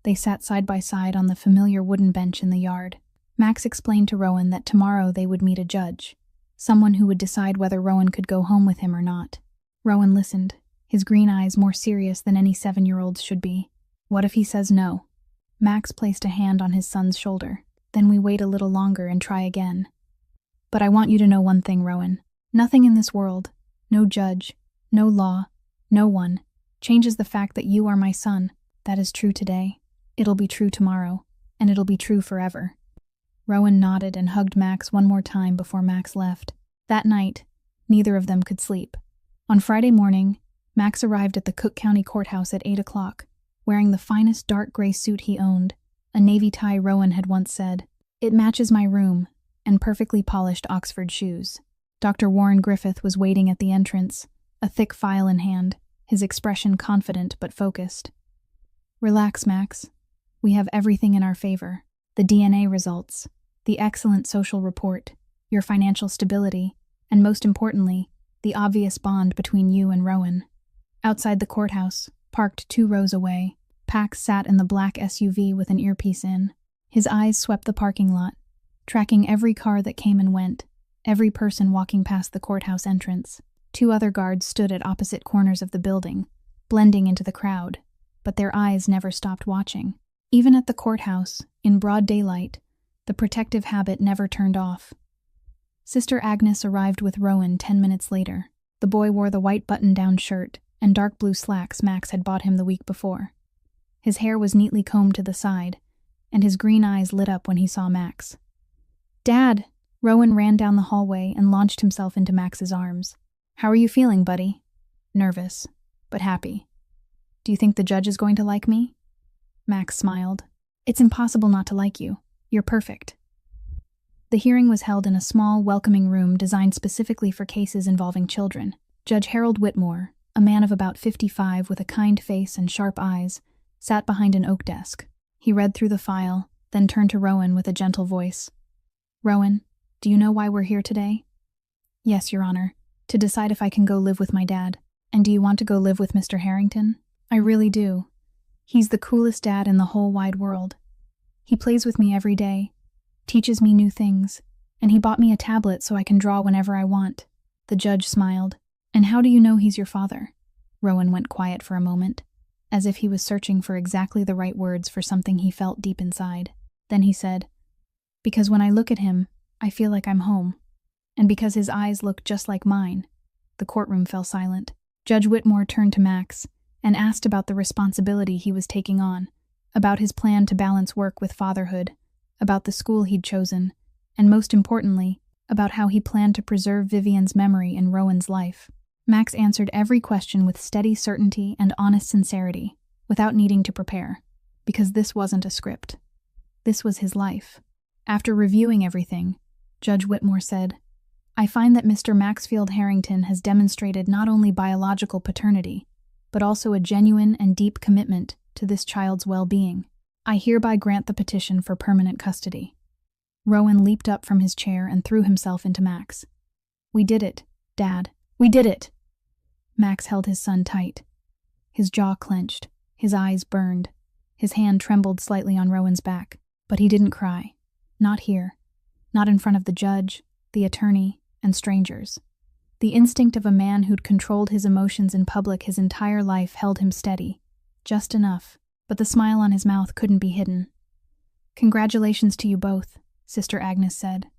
They sat side by side on the familiar wooden bench in the yard. Max explained to Rowan that tomorrow they would meet a judge, someone who would decide whether Rowan could go home with him or not. Rowan listened, his green eyes more serious than any 7-year-old's should be. What if he says no? Max placed a hand on his son's shoulder. Then we wait a little longer and try again. But I want you to know one thing, Rowan. Nothing in this world, no judge, no law, no one, changes the fact that you are my son. That is true today. It'll be true tomorrow, and it'll be true forever. Rowan nodded and hugged Max one more time before Max left. That night, neither of them could sleep. On Friday morning, Max arrived at the Cook County Courthouse at 8 o'clock, wearing the finest dark gray suit he owned, a navy tie Rowan had once said. It matches my room, and perfectly polished Oxford shoes. Dr. Warren Griffith was waiting at the entrance, a thick file in hand, his expression confident but focused. Relax, Max. We have everything in our favor. The DNA results, the excellent social report, your financial stability, and most importantly, the obvious bond between you and Rowan. Outside the courthouse, parked 2 rows away, Pax sat in the black SUV with an earpiece in. His eyes swept the parking lot, tracking every car that came and went, every person walking past the courthouse entrance. 2 other guards stood at opposite corners of the building, blending into the crowd, but their eyes never stopped watching. Even at the courthouse, in broad daylight, the protective habit never turned off. Sister Agnes arrived with Rowan 10 minutes later. The boy wore the white button-down shirt and dark blue slacks Max had bought him the week before. His hair was neatly combed to the side, and his green eyes lit up when he saw Max. Dad! Rowan ran down the hallway and launched himself into Max's arms. How are you feeling, buddy? Nervous, but happy. Do you think the judge is going to like me? Max smiled. It's impossible not to like you. You're perfect. The hearing was held in a small, welcoming room designed specifically for cases involving children. Judge Harold Whitmore, a man of about 55 with a kind face and sharp eyes, sat behind an oak desk. He read through the file, then turned to Rowan with a gentle voice. Rowan, do you know why we're here today? Yes, Your Honor. To decide if I can go live with my dad. And do you want to go live with Mr. Harrington? I really do. He's the coolest dad in the whole wide world. He plays with me every day, teaches me new things, and he bought me a tablet so I can draw whenever I want. The judge smiled. And how do you know he's your father? Rowan went quiet for a moment, as if he was searching for exactly the right words for something he felt deep inside. Then he said, Because when I look at him, I feel like I'm home. And because his eyes look just like mine. The courtroom fell silent. Judge Whitmore turned to Max and asked about the responsibility he was taking on, about his plan to balance work with fatherhood, about the school he'd chosen, and most importantly, about how he planned to preserve Vivian's memory in Rowan's life. Max answered every question with steady certainty and honest sincerity, without needing to prepare, because this wasn't a script. This was his life. After reviewing everything, Judge Whitmore said, I find that Mr. Maxfield Harrington has demonstrated not only biological paternity, but also a genuine and deep commitment to this child's well-being. I hereby grant the petition for permanent custody. Rowan leaped up from his chair and threw himself into Max. We did it, Dad. We did it! Max held his son tight. His jaw clenched, his eyes burned. His hand trembled slightly on Rowan's back, but he didn't cry. Not here. Not in front of the judge, the attorney, and strangers. The instinct of a man who'd controlled his emotions in public his entire life held him steady. Just enough, but the smile on his mouth couldn't be hidden. "Congratulations to you both," Sister Agnes said.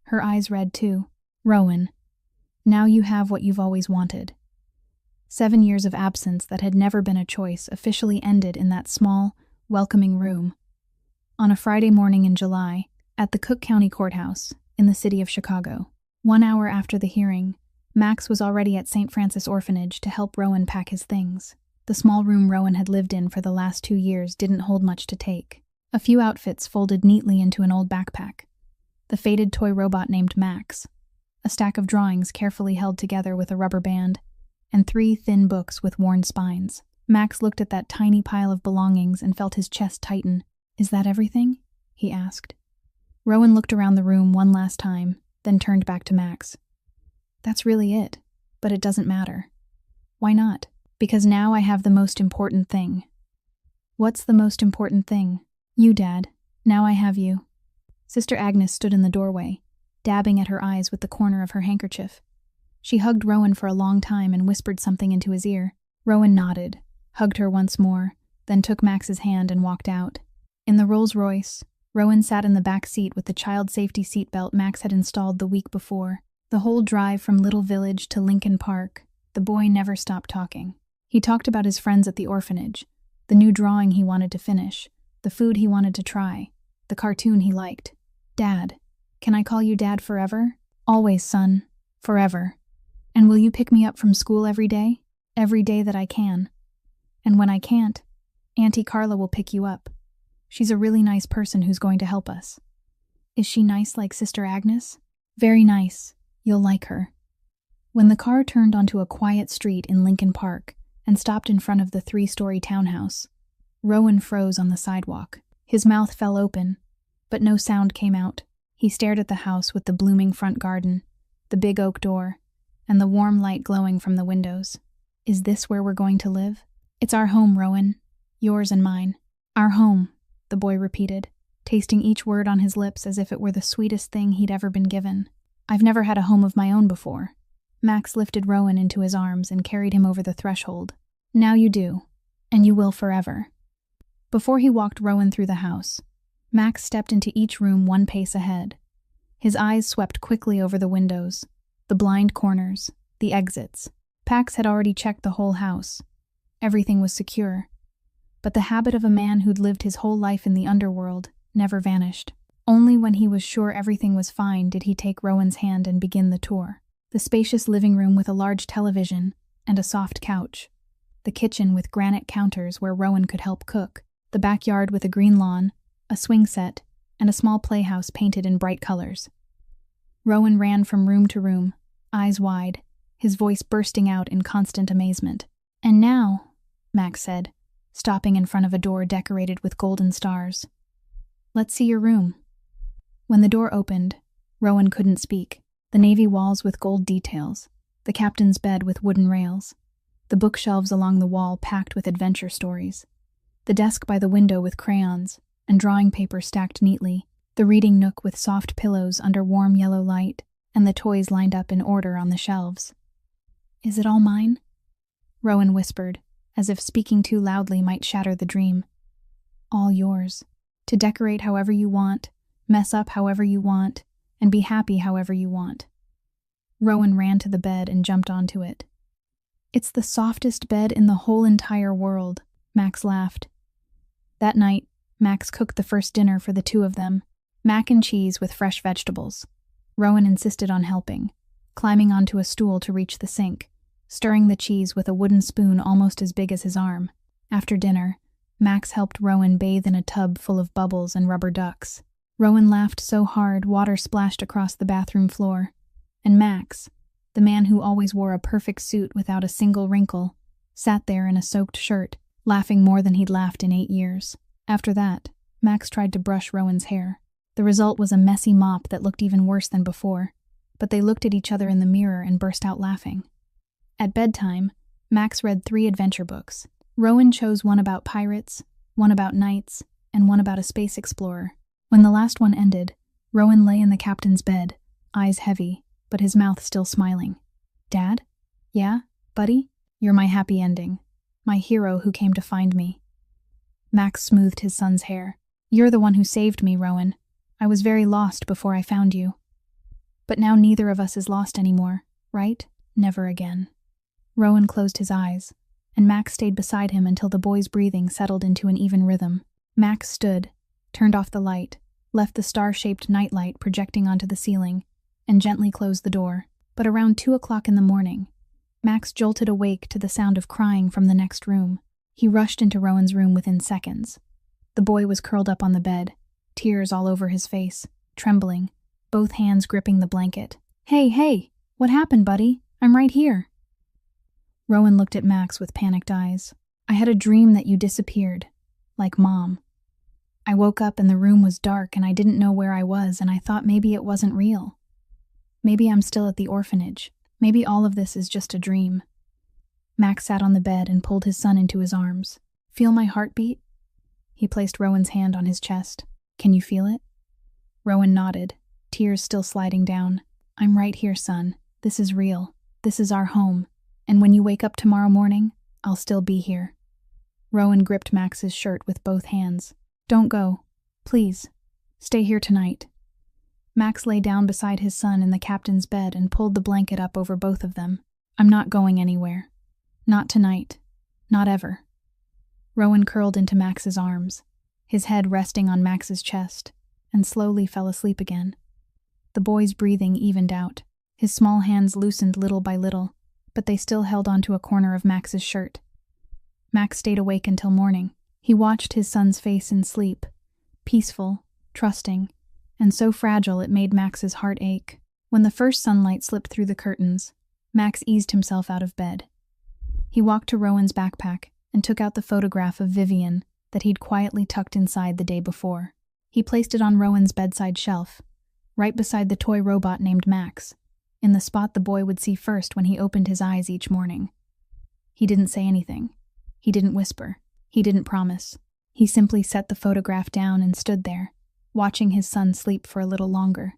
Her eyes read too. "Rowan, now you have what you've always wanted." 7 years of absence that had never been a choice officially ended in that small, welcoming room. On a Friday morning in July, at the Cook County Courthouse, in the city of Chicago. 1 hour after the hearing, Max was already at St. Francis Orphanage to help Rowan pack his things. The small room Rowan had lived in for the last 2 years didn't hold much to take. A few outfits folded neatly into an old backpack. The faded toy robot named Max. A stack of drawings carefully held together with a rubber band, and 3 thin books with worn spines. Max looked at that tiny pile of belongings and felt his chest tighten. "Is that everything?" he asked. Rowan looked around the room one last time, then turned back to Max. "That's really it, but it doesn't matter." "Why not?" "Because now I have the most important thing." "What's the most important thing?" "You, Dad. Now I have you." Sister Agnes stood in the doorway, dabbing at her eyes with the corner of her handkerchief. She hugged Rowan for a long time and whispered something into his ear. Rowan nodded, hugged her once more, then took Max's hand and walked out. In the Rolls-Royce, Rowan sat in the back seat with the child safety seatbelt Max had installed the week before. The whole drive from Little Village to Lincoln Park, the boy never stopped talking. He talked about his friends at the orphanage, the new drawing he wanted to finish, the food he wanted to try, the cartoon he liked. "Dad, can I call you Dad forever?" "Always, son. Forever." "And will you pick me up from school every day?" "Every day that I can." "And when I can't, Auntie Carla will pick you up. She's a really nice person who's going to help us." "Is she nice like Sister Agnes?" "Very nice. You'll like her." When the car turned onto a quiet street in Lincoln Park and stopped in front of the 3-story townhouse, Rowan froze on the sidewalk. His mouth fell open, but no sound came out. He stared at the house with the blooming front garden, the big oak door, and the warm light glowing from the windows. "Is this where we're going to live?" "It's our home, Rowan. Yours and mine." "Our home," the boy repeated, tasting each word on his lips as if it were the sweetest thing he'd ever been given. "I've never had a home of my own before." Max lifted Rowan into his arms and carried him over the threshold. "Now you do, and you will forever." Before he walked Rowan through the house, Max stepped into each room one pace ahead. His eyes swept quickly over the windows, the blind corners, the exits. Pax had already checked the whole house. Everything was secure. But the habit of a man who'd lived his whole life in the underworld never vanished. Only when he was sure everything was fine did he take Rowan's hand and begin the tour. The spacious living room with a large television and a soft couch. The kitchen with granite counters where Rowan could help cook. The backyard with a green lawn, a swing set, and a small playhouse painted in bright colors. Rowan ran from room to room, eyes wide, his voice bursting out in constant amazement. "And now," Max said, stopping in front of a door decorated with golden stars. "Let's see your room." When the door opened, Rowan couldn't speak. The navy walls with gold details, the captain's bed with wooden rails, the bookshelves along the wall packed with adventure stories, the desk by the window with crayons and drawing paper stacked neatly, the reading nook with soft pillows under warm yellow light, and the toys lined up in order on the shelves. "Is it all mine?" Rowan whispered, as if speaking too loudly might shatter the dream. "All yours. To decorate however you want, mess up however you want, and be happy however you want." Rowan ran to the bed and jumped onto it. "It's the softest bed in the whole entire world," Max laughed. That night, Max cooked the first dinner for the two of them, mac and cheese with fresh vegetables. Rowan insisted on helping, climbing onto a stool to reach the sink, stirring the cheese with a wooden spoon almost as big as his arm. After dinner, Max helped Rowan bathe in a tub full of bubbles and rubber ducks. Rowan laughed so hard water splashed across the bathroom floor, and Max, the man who always wore a perfect suit without a single wrinkle, sat there in a soaked shirt, laughing more than he'd laughed in 8 years. After that, Max tried to brush Rowan's hair. The result was a messy mop that looked even worse than before, but they looked at each other in the mirror and burst out laughing. At bedtime, Max read 3 adventure books. Rowan chose one about pirates, one about knights, and one about a space explorer. When the last one ended, Rowan lay in the captain's bed, eyes heavy, but his mouth still smiling. Dad? Yeah, buddy? You're my happy ending. My hero who came to find me. Max smoothed his son's hair. You're the one who saved me, Rowan. I was very lost before I found you. But now neither of us is lost anymore, right? Never again. Rowan closed his eyes, and Max stayed beside him until the boy's breathing settled into an even rhythm. Max stood, turned off the light, left the star-shaped nightlight projecting onto the ceiling, and gently closed the door. But around 2 o'clock in the morning, Max jolted awake to the sound of crying from the next room. He rushed into Rowan's room within seconds. The boy was curled up on the bed, tears all over his face, trembling, both hands gripping the blanket. Hey, what happened, buddy? I'm right here. Rowan looked at Max with panicked eyes. I had a dream that you disappeared, like Mom. I woke up and the room was dark and I didn't know where I was and I thought maybe it wasn't real. Maybe I'm still at the orphanage. Maybe all of this is just a dream. Max sat on the bed and pulled his son into his arms. Feel my heartbeat? He placed Rowan's hand on his chest. Can you feel it? Rowan nodded, tears still sliding down. I'm right here, son. This is real. This is our home. And when you wake up tomorrow morning, I'll still be here. Rowan gripped Max's shirt with both hands. Don't go. Please. Stay here tonight. Max lay down beside his son in the captain's bed and pulled the blanket up over both of them. I'm not going anywhere. Not tonight. Not ever. Rowan curled into Max's arms, his head resting on Max's chest, and slowly fell asleep again. The boy's breathing evened out. His small hands loosened little by little, but they still held onto a corner of Max's shirt. Max stayed awake until morning. He watched his son's face in sleep, peaceful, trusting, and so fragile it made Max's heart ache. When the first sunlight slipped through the curtains, Max eased himself out of bed. He walked to Rowan's backpack and took out the photograph of Vivian that he'd quietly tucked inside the day before. He placed it on Rowan's bedside shelf, right beside the toy robot named Max, in the spot the boy would see first when he opened his eyes each morning. He didn't say anything. He didn't whisper. He didn't promise. He simply set the photograph down and stood there, watching his son sleep for a little longer,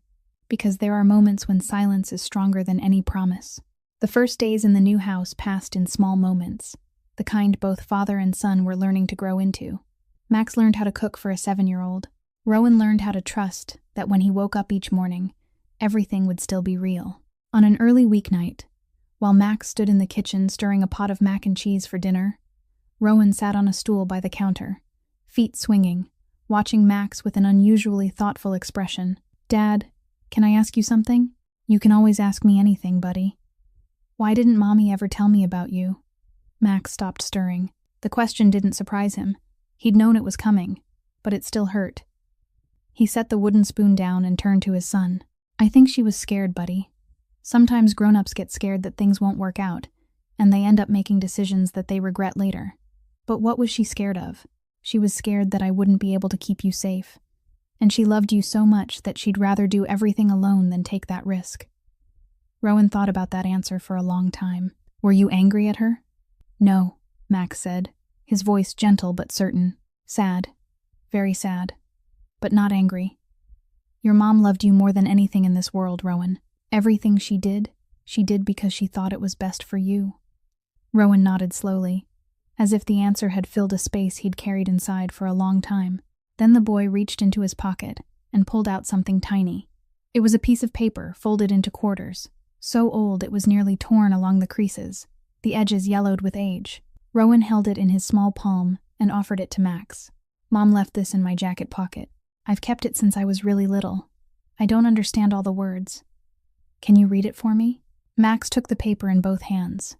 because there are moments when silence is stronger than any promise. The first days in the new house passed in small moments, the kind both father and son were learning to grow into. Max learned how to cook for a 7-year-old. Rowan learned how to trust that when he woke up each morning, everything would still be real. On an early weeknight, while Max stood in the kitchen stirring a pot of mac and cheese for dinner, Rowan sat on a stool by the counter, feet swinging, watching Max with an unusually thoughtful expression. Dad, can I ask you something? You can always ask me anything, buddy. Why didn't Mommy ever tell me about you? Max stopped stirring. The question didn't surprise him. He'd known it was coming, but it still hurt. He set the wooden spoon down and turned to his son. I think she was scared, buddy. Sometimes grown-ups get scared that things won't work out, and they end up making decisions that they regret later. But what was she scared of? She was scared that I wouldn't be able to keep you safe. And she loved you so much that she'd rather do everything alone than take that risk. Rowan thought about that answer for a long time. Were you angry at her? No, Max said, his voice gentle but certain. Sad. Very sad. But not angry. Your mom loved you more than anything in this world, Rowan. Everything she did because she thought it was best for you. Rowan nodded slowly, as if the answer had filled a space he'd carried inside for a long time. Then the boy reached into his pocket and pulled out something tiny. It was a piece of paper folded into quarters, so old it was nearly torn along the creases, the edges yellowed with age. Rowan held it in his small palm and offered it to Max. Mom left this in my jacket pocket. I've kept it since I was really little. I don't understand all the words. Can you read it for me? Max took the paper in both hands.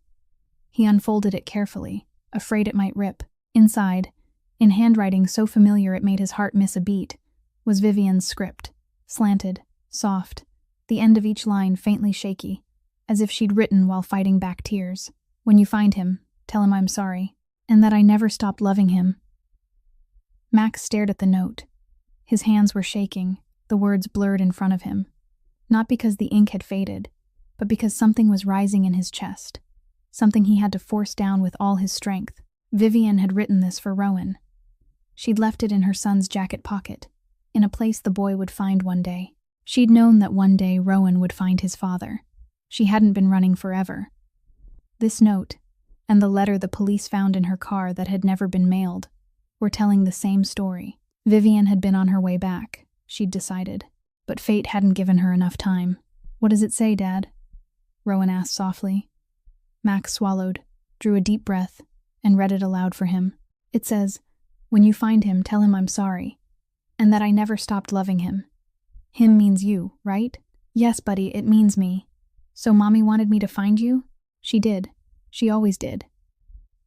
He unfolded it carefully, afraid it might rip. Inside, in handwriting so familiar it made his heart miss a beat, was Vivian's script, slanted, soft, the end of each line faintly shaky, as if she'd written while fighting back tears. When you find him, tell him I'm sorry, and that I never stopped loving him. Max stared at the note. His hands were shaking, the words blurred in front of him. Not because the ink had faded, but because something was rising in his chest, something he had to force down with all his strength. Vivian had written this for Rowan. She'd left it in her son's jacket pocket, in a place the boy would find one day. She'd known that one day Rowan would find his father. She hadn't been running forever. This note, and the letter the police found in her car that had never been mailed, were telling the same story. Vivian had been on her way back, she'd decided, but fate hadn't given her enough time. "What does it say, Dad?" Rowan asked softly. Max swallowed, drew a deep breath, and read it aloud for him. "It says, when you find him, tell him I'm sorry, and that I never stopped loving him. Him means you, right?" "Yes, buddy, it means me. So Mommy wanted me to find you?" "She did. She always did."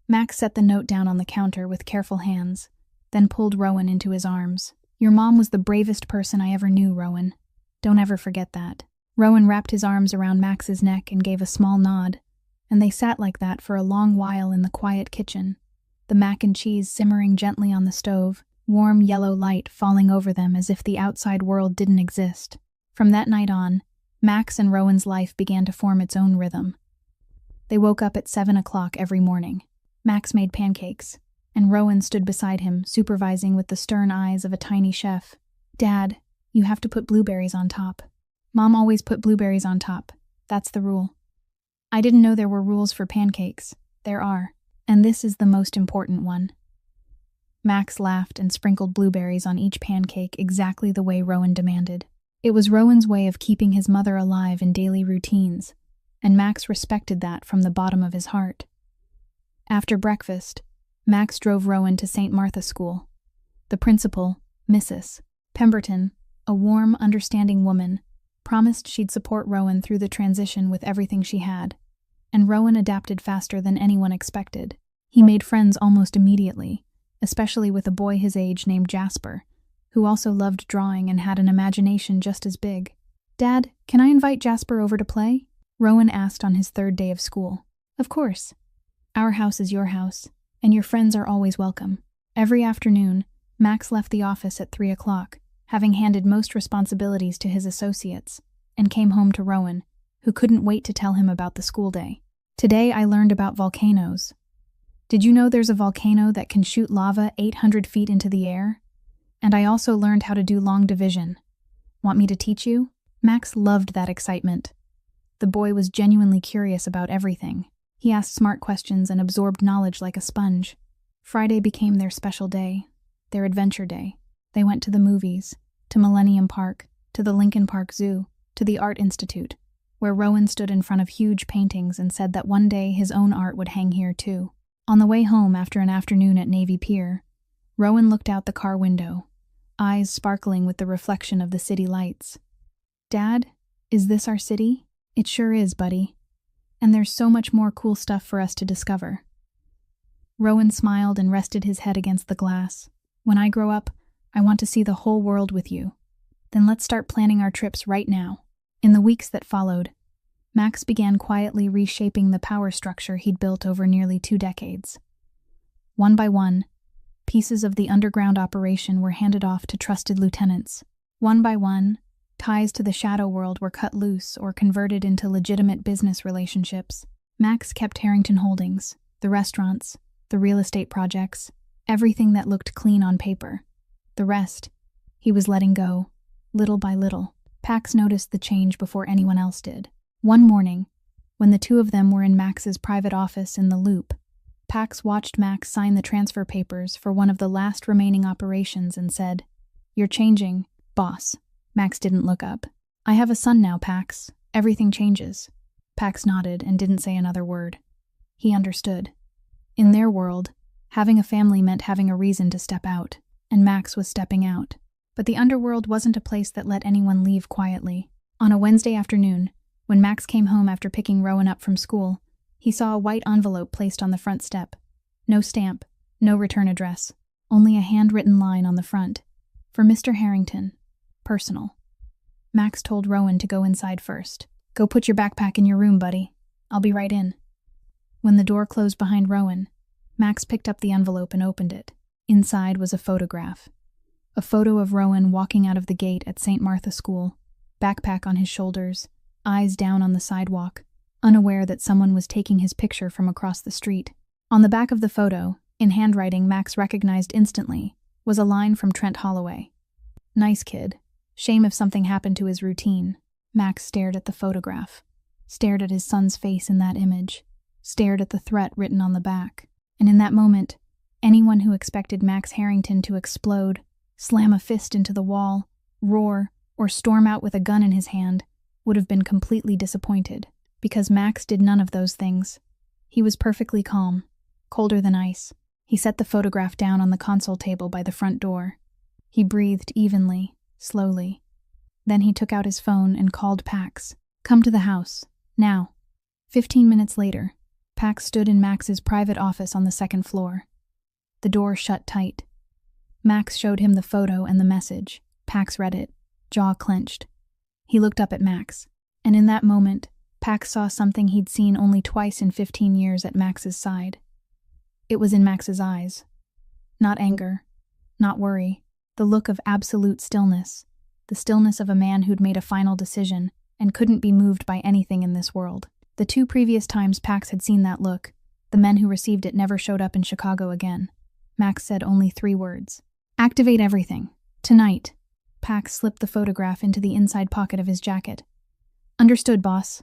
Max set the note down on the counter with careful hands, then pulled Rowan into his arms. "Your mom was the bravest person I ever knew, Rowan. Don't ever forget that." Rowan wrapped his arms around Max's neck and gave a small nod, and they sat like that for a long while in the quiet kitchen, the mac and cheese simmering gently on the stove, warm yellow light falling over them as if the outside world didn't exist. From that night on, Max and Rowan's life began to form its own rhythm. They woke up at 7 o'clock every morning. Max made pancakes, and Rowan stood beside him, supervising with the stern eyes of a tiny chef. "Dad, you have to put blueberries on top. Mom always put blueberries on top. That's the rule." "I didn't know there were rules for pancakes." "There are, and this is the most important one." Max laughed and sprinkled blueberries on each pancake exactly the way Rowan demanded. It was Rowan's way of keeping his mother alive in daily routines, and Max respected that from the bottom of his heart. After breakfast, Max drove Rowan to St. Martha's School. The principal, Mrs. Pemberton, a warm, understanding woman, promised she'd support Rowan through the transition with everything she had, and Rowan adapted faster than anyone expected. He made friends almost immediately, especially with a boy his age named Jasper, who also loved drawing and had an imagination just as big. "Dad, can I invite Jasper over to play?" Rowan asked on his third day of school. "Of course. Our house is your house, and your friends are always welcome." Every afternoon, Max left the office at 3 o'clock, having handed most responsibilities to his associates, and came home to Rowan, who couldn't wait to tell him about the school day. "Today I learned about volcanoes. Did you know there's a volcano that can shoot lava 800 feet into the air? And I also learned how to do long division. Want me to teach you?" Max loved that excitement. The boy was genuinely curious about everything. He asked smart questions and absorbed knowledge like a sponge. Friday became their special day, their adventure day. They went to the movies, to Millennium Park, to the Lincoln Park Zoo, to the Art Institute, where Rowan stood in front of huge paintings and said that one day his own art would hang here too. On the way home after an afternoon at Navy Pier, Rowan looked out the car window, eyes sparkling with the reflection of the city lights. "Dad, is this our city?" "It sure is, buddy. And there's so much more cool stuff for us to discover." Rowan smiled and rested his head against the glass. "When I grow up, I want to see the whole world with you. Then let's start planning our trips right now." In the weeks that followed, Max began quietly reshaping the power structure he'd built over nearly 2 decades. One by one, pieces of the underground operation were handed off to trusted lieutenants. One by one, ties to the shadow world were cut loose or converted into legitimate business relationships. Max kept Harrington Holdings, the restaurants, the real estate projects, everything that looked clean on paper. The rest, he was letting go, little by little. Pax noticed the change before anyone else did. One morning, when the two of them were in Max's private office in the Loop, Pax watched Max sign the transfer papers for one of the last remaining operations and said, "You're changing, boss." Max didn't look up. "I have a son now, Pax. Everything changes." Pax nodded and didn't say another word. He understood. In their world, having a family meant having a reason to step out, and Max was stepping out. But the underworld wasn't a place that let anyone leave quietly. On a Wednesday afternoon, when Max came home after picking Rowan up from school, he saw a white envelope placed on the front step. No stamp, no return address, only a handwritten line on the front. "For Mr. Harrington. Personal." Max told Rowan to go inside first. "Go put your backpack in your room, buddy. I'll be right in." When the door closed behind Rowan, Max picked up the envelope and opened it. Inside was a photograph. A photo of Rowan walking out of the gate at St. Martha's School, backpack on his shoulders, eyes down on the sidewalk, unaware that someone was taking his picture from across the street. On the back of the photo, in handwriting Max recognized instantly, was a line from Trent Holloway. "Nice kid. Shame if something happened to his routine." Max stared at the photograph, stared at his son's face in that image, stared at the threat written on the back. And in that moment, anyone who expected Max Harrington to explode, slam a fist into the wall, roar, or storm out with a gun in his hand would have been completely disappointed, because Max did none of those things. He was perfectly calm, colder than ice. He set the photograph down on the console table by the front door. He breathed evenly, slowly. Then he took out his phone and called Pax. "Come to the house, now." 15 minutes later, Pax stood in Max's private office on the second floor. The door shut tight. Max showed him the photo and the message. Pax read it, jaw clenched. He looked up at Max, and in that moment, Pax saw something he'd seen only twice in 15 years at Max's side. It was in Max's eyes. Not anger, not worry, the look of absolute stillness, the stillness of a man who'd made a final decision and couldn't be moved by anything in this world. The 2 previous times Pax had seen that look, the men who received it never showed up in Chicago again. Max said only 3 words. "Activate everything. Tonight." Pax slipped the photograph into the inside pocket of his jacket. "Understood, boss."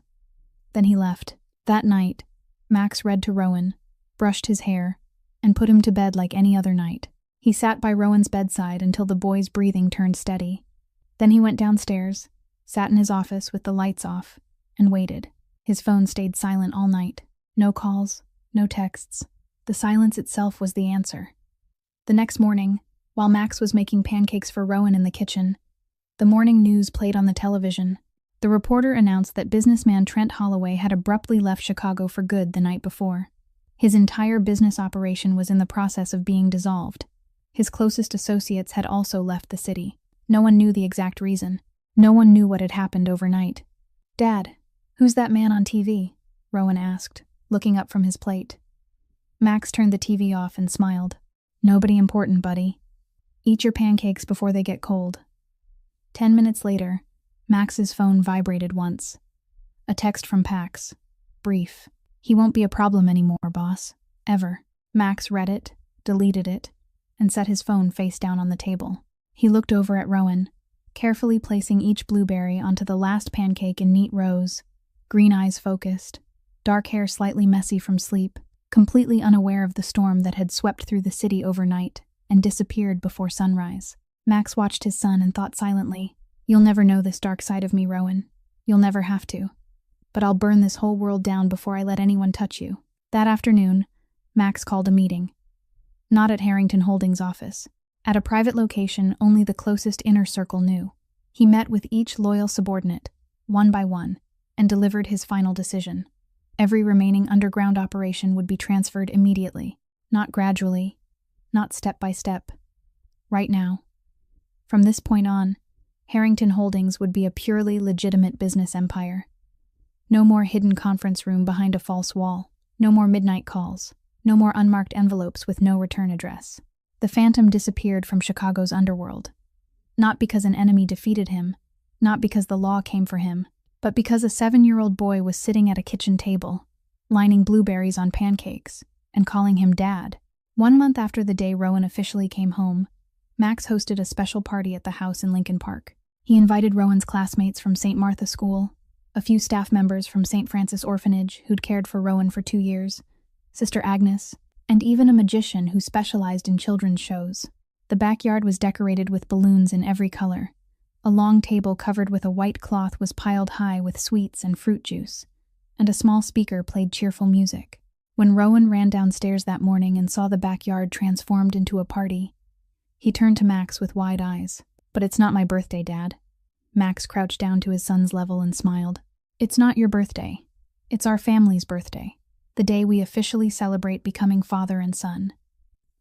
Then he left. That night, Max read to Rowan, brushed his hair, and put him to bed like any other night. He sat by Rowan's bedside until the boy's breathing turned steady. Then he went downstairs, sat in his office with the lights off, and waited. His phone stayed silent all night. No calls, no texts. The silence itself was the answer. The next morning, while Max was making pancakes for Rowan in the kitchen, the morning news played on the television. The reporter announced that businessman Trent Holloway had abruptly left Chicago for good the night before. His entire business operation was in the process of being dissolved. His closest associates had also left the city. No one knew the exact reason. No one knew what had happened overnight. "Dad, who's that man on TV?" Rowan asked, looking up from his plate. Max turned the TV off and smiled. "Nobody important, buddy. Eat your pancakes before they get cold." 10 minutes later, Max's phone vibrated once. A text from Pax. Brief. "He won't be a problem anymore, boss. Ever." Max read it, deleted it, and set his phone face down on the table. He looked over at Rowan, carefully placing each blueberry onto the last pancake in neat rows, green eyes focused, dark hair slightly messy from sleep, completely unaware of the storm that had swept through the city overnight and disappeared before sunrise. Max watched his son and thought silently, "You'll never know this dark side of me, Rowan. You'll never have to. But I'll burn this whole world down before I let anyone touch you." That afternoon, Max called a meeting. Not at Harrington Holdings' office. At a private location only the closest inner circle knew. He met with each loyal subordinate, one by one, and delivered his final decision. Every remaining underground operation would be transferred immediately, not gradually, not step by step. Right now. From this point on, Harrington Holdings would be a purely legitimate business empire. No more hidden conference room behind a false wall. No more midnight calls. No more unmarked envelopes with no return address. The Phantom disappeared from Chicago's underworld. Not because an enemy defeated him, not because the law came for him, but because a 7-year-old boy was sitting at a kitchen table, lining blueberries on pancakes, and calling him Dad. 1 month after the day Rowan officially came home, Max hosted a special party at the house in Lincoln Park. He invited Rowan's classmates from St. Martha School, a few staff members from St. Francis Orphanage who'd cared for Rowan for 2 years, Sister Agnes, and even a magician who specialized in children's shows. The backyard was decorated with balloons in every color. A long table covered with a white cloth was piled high with sweets and fruit juice, and a small speaker played cheerful music. When Rowan ran downstairs that morning and saw the backyard transformed into a party, he turned to Max with wide eyes. "But it's not my birthday, Dad." Max crouched down to his son's level and smiled. "It's not your birthday. It's our family's birthday. The day we officially celebrate becoming father and son."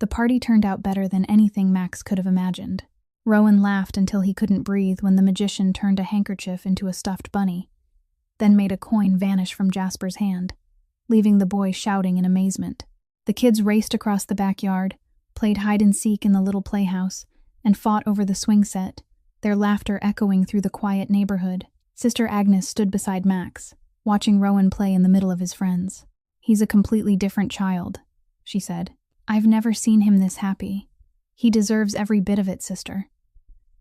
The party turned out better than anything Max could have imagined. Rowan laughed until he couldn't breathe when the magician turned a handkerchief into a stuffed bunny, then made a coin vanish from Jasper's hand, leaving the boy shouting in amazement. The kids raced across the backyard, played hide-and-seek in the little playhouse, and fought over the swing set, their laughter echoing through the quiet neighborhood. Sister Agnes stood beside Max, watching Rowan play in the middle of his friends. "He's a completely different child," she said. "I've never seen him this happy. He deserves every bit of it, sister.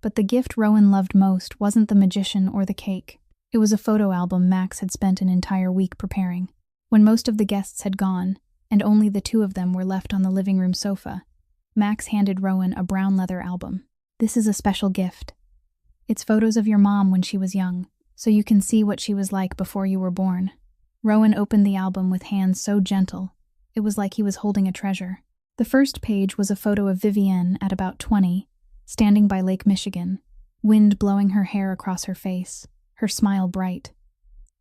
But the gift Rowan loved most wasn't the magician or the cake. It was a photo album Max had spent an entire week preparing. When most of the guests had gone, and only the two of them were left on the living room sofa, Max handed Rowan a brown leather album. This is a special gift. It's photos of your mom when she was young, so you can see what she was like before you were born. Rowan opened the album with hands so gentle, it was like he was holding a treasure. The first page was a photo of Vivienne at about 20, standing by Lake Michigan, wind blowing her hair across her face, her smile bright.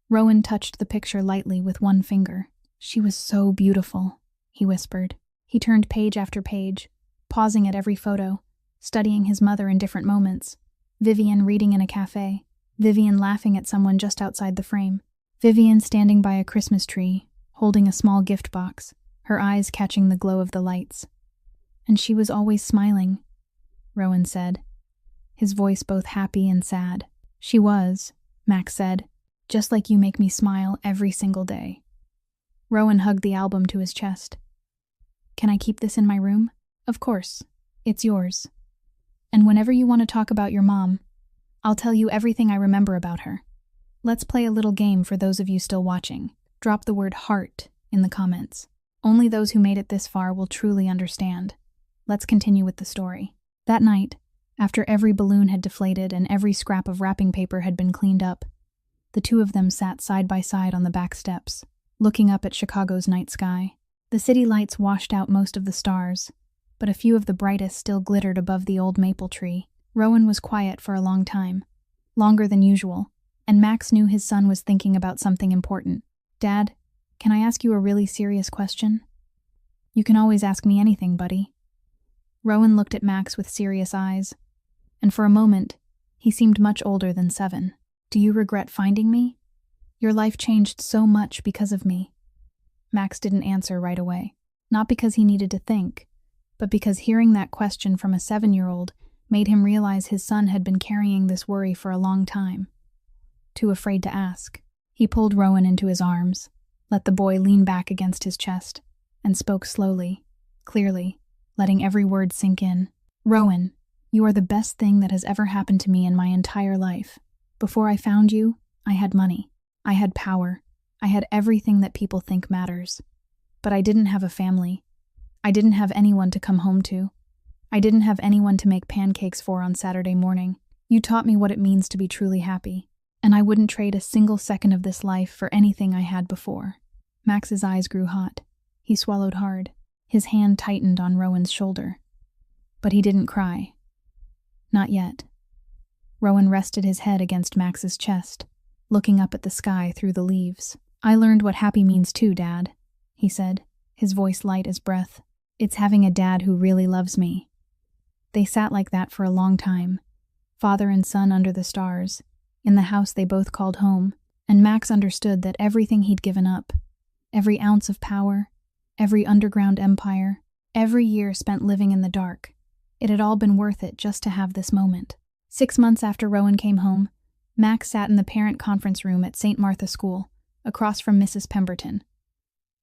Rowan touched the picture lightly with one finger. She was so beautiful, he whispered. He turned page after page, pausing at every photo, studying his mother in different moments. Vivienne reading in a cafe, Vivienne laughing at someone just outside the frame, Vivienne standing by a Christmas tree, holding a small gift box, her eyes catching the glow of the lights. And she was always smiling, Rowan said, his voice both happy and sad. She was, Max said, just like you make me smile every single day. Rowan hugged the album to his chest. Can I keep this in my room? Of course. It's yours. And whenever you want to talk about your mom, I'll tell you everything I remember about her. Let's play a little game for those of you still watching. Drop the word heart in the comments. Only those who made it this far will truly understand. Let's continue with the story. That night, after every balloon had deflated and every scrap of wrapping paper had been cleaned up, the two of them sat side by side on the back steps, looking up at Chicago's night sky. The city lights washed out most of the stars, but a few of the brightest still glittered above the old maple tree. Rowan was quiet for a long time, longer than usual, and Max knew his son was thinking about something important. Dad, can I ask you a really serious question? You can always ask me anything, buddy. Rowan looked at Max with serious eyes, and for a moment, he seemed much older than 7. Do you regret finding me? Your life changed so much because of me. Max didn't answer right away, not because he needed to think, but because hearing that question from a 7-year-old made him realize his son had been carrying this worry for a long time. Too afraid to ask, he pulled Rowan into his arms, let the boy lean back against his chest, and spoke slowly, clearly, letting every word sink in. Rowan, you are the best thing that has ever happened to me in my entire life. Before I found you, I had money. I had power. I had everything that people think matters. But I didn't have a family. I didn't have anyone to come home to. I didn't have anyone to make pancakes for on Saturday morning. You taught me what it means to be truly happy, and I wouldn't trade a single second of this life for anything I had before. Max's eyes grew hot. He swallowed hard. His hand tightened on Rowan's shoulder. But he didn't cry. Not yet. Rowan rested his head against Max's chest, looking up at the sky through the leaves. I learned what happy means too, Dad, he said, his voice light as breath. It's having a dad who really loves me. They sat like that for a long time, father and son under the stars, in the house they both called home, and Max understood that everything he'd given up, every ounce of power, every underground empire, every year spent living in the dark, it had all been worth it just to have this moment. 6 months after Rowan came home, Max sat in the parent conference room at St. Martha School, across from Mrs. Pemberton.